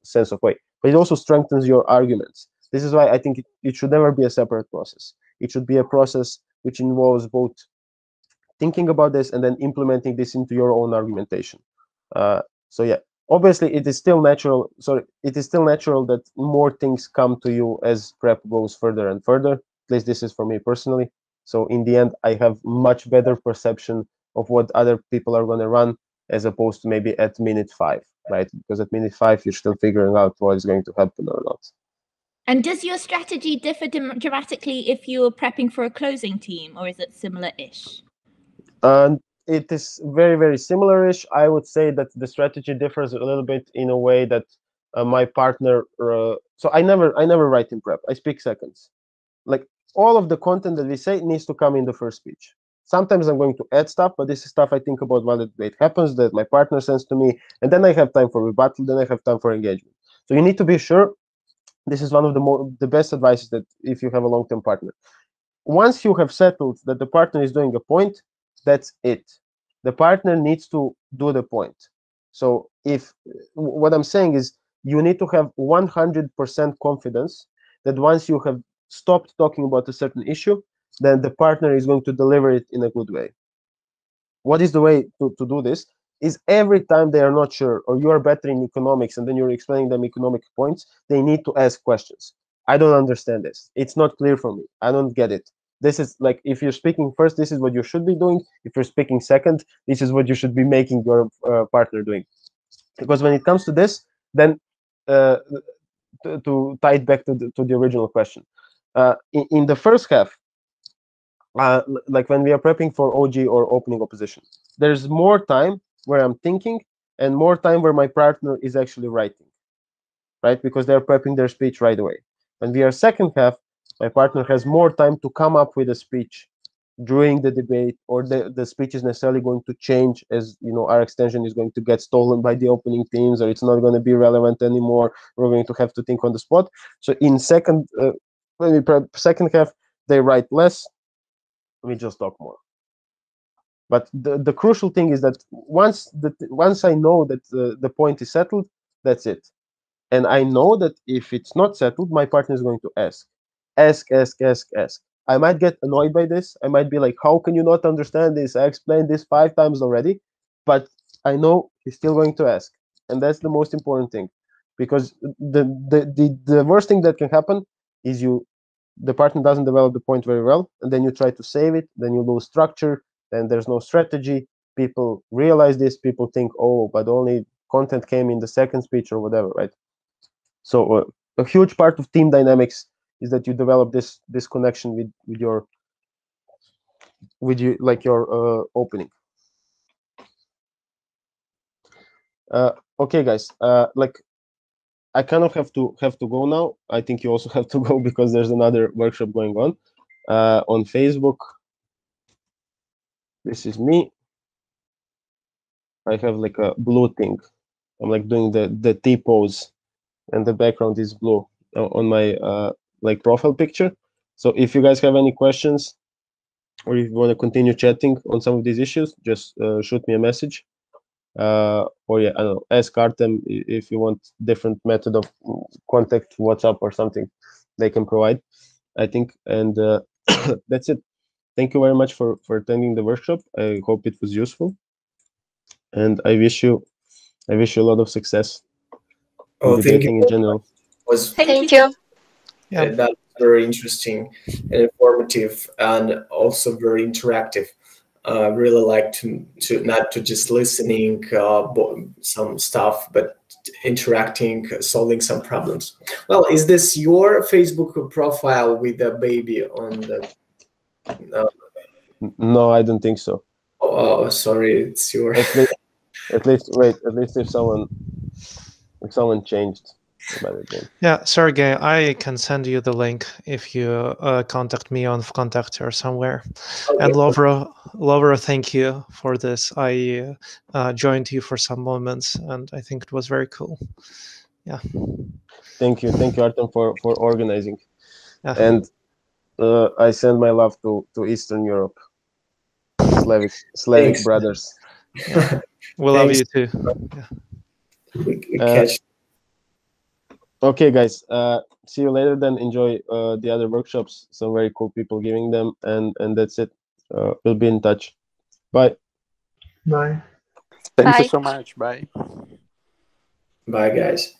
sense of way, but it also strengthens your arguments. This is why I think it should never be a separate process. It should be a process which involves both thinking about this and then implementing this into your own argumentation. So yeah, obviously it is still natural. It is still natural that more things come to you as prep goes further and further. At least this is for me personally. So in the end, I have much better perception of what other people are going to run as opposed to maybe at minute 5, right? Because at minute 5, you're still figuring out what is going to happen or not. And does your strategy differ dramatically if you're prepping for a closing team, or is it similar-ish? It is very, very similar-ish. I would say that the strategy differs a little bit in a way that my partner. So I never write in prep. I speak seconds. Like all of the content that we say needs to come in the first speech. Sometimes I'm going to add stuff, but this is stuff I think about while the debate happens, that my partner sends to me, and then I have time for rebuttal, then I have time for engagement. So you need to be sure. This is one of the best advices that if you have a long-term partner. Once you have settled that the partner is doing a point, that's it. The partner needs to do the point. So what I'm saying is you need to have 100% confidence that once you have stopped talking about a certain issue, then the partner is going to deliver it in a good way. What is the way to do this? Is every time they are not sure, or you are better in economics, and then you're explaining them economic points, they need to ask questions. I don't understand this. It's not clear for me. I don't get it. This is like, if you're speaking first, this is what you should be doing. If you're speaking second, this is what you should be making your partner doing. Because when it comes to this, then to tie it back to the original question, in the first half, like when we are prepping for OG or opening opposition, there's more time where I'm thinking and more time where my partner is actually writing, right? Because they're prepping their speech right away. When we are second half, my partner has more time to come up with a speech during the debate, or the speech is necessarily going to change as our extension is going to get stolen by the opening teams, or it's not going to be relevant anymore. We're going to have to think on the spot. So in second half, they write less, we just talk more. But the crucial thing is that once I know that the point is settled, that's it. And I know that if it's not settled, my partner is going to ask. I might get annoyed by this. I might be like, how can you not understand this? I explained this 5 times already. But I know he's still going to ask. And that's the most important thing. Because the worst thing that can happen is the partner doesn't develop the point very well, and then you try to save it, then you lose structure, then there's no strategy. People realize this, people think, oh, but only content came in the second speech or whatever, right? So a huge part of team dynamics is that you develop this connection with your opening. Okay, guys. I kind of have to go now. I think you also have to go because there's another workshop going on Facebook. This is me. I have like a blue thing. I'm like doing the T pose, and the background is blue on my profile picture. So if you guys have any questions, or if you want to continue chatting on some of these issues, just shoot me a message. Or yeah, I don't know, ask Artem if you want different method of contact, WhatsApp or something they can provide, I think. And that's it. Thank you very much for attending the workshop. I hope it was useful, and I wish you a lot of success in debating in general. Thank you. Yeah. That's very interesting and informative, and also very interactive. Really like to not to just listening some stuff, but interacting, solving some problems. Well, is this your Facebook profile with a baby on the? No, I don't think so. Oh, sorry, it's your. At least if someone changed about it then. Yeah, Sergey, I can send you the link if you contact me on Contact or somewhere. Okay. And Lovro, thank you for this. I joined you for some moments, and I think it was very cool. Yeah. Thank you, Artem, for organizing. Yeah. And I send my love to Eastern Europe, Slavic brothers. Yeah. We love you too. Yeah. Okay, guys. See you later then. Enjoy the other workshops. Some very cool people giving them, and that's it. We'll be in touch. Bye. Bye. Thank you so much. Bye. Bye, guys.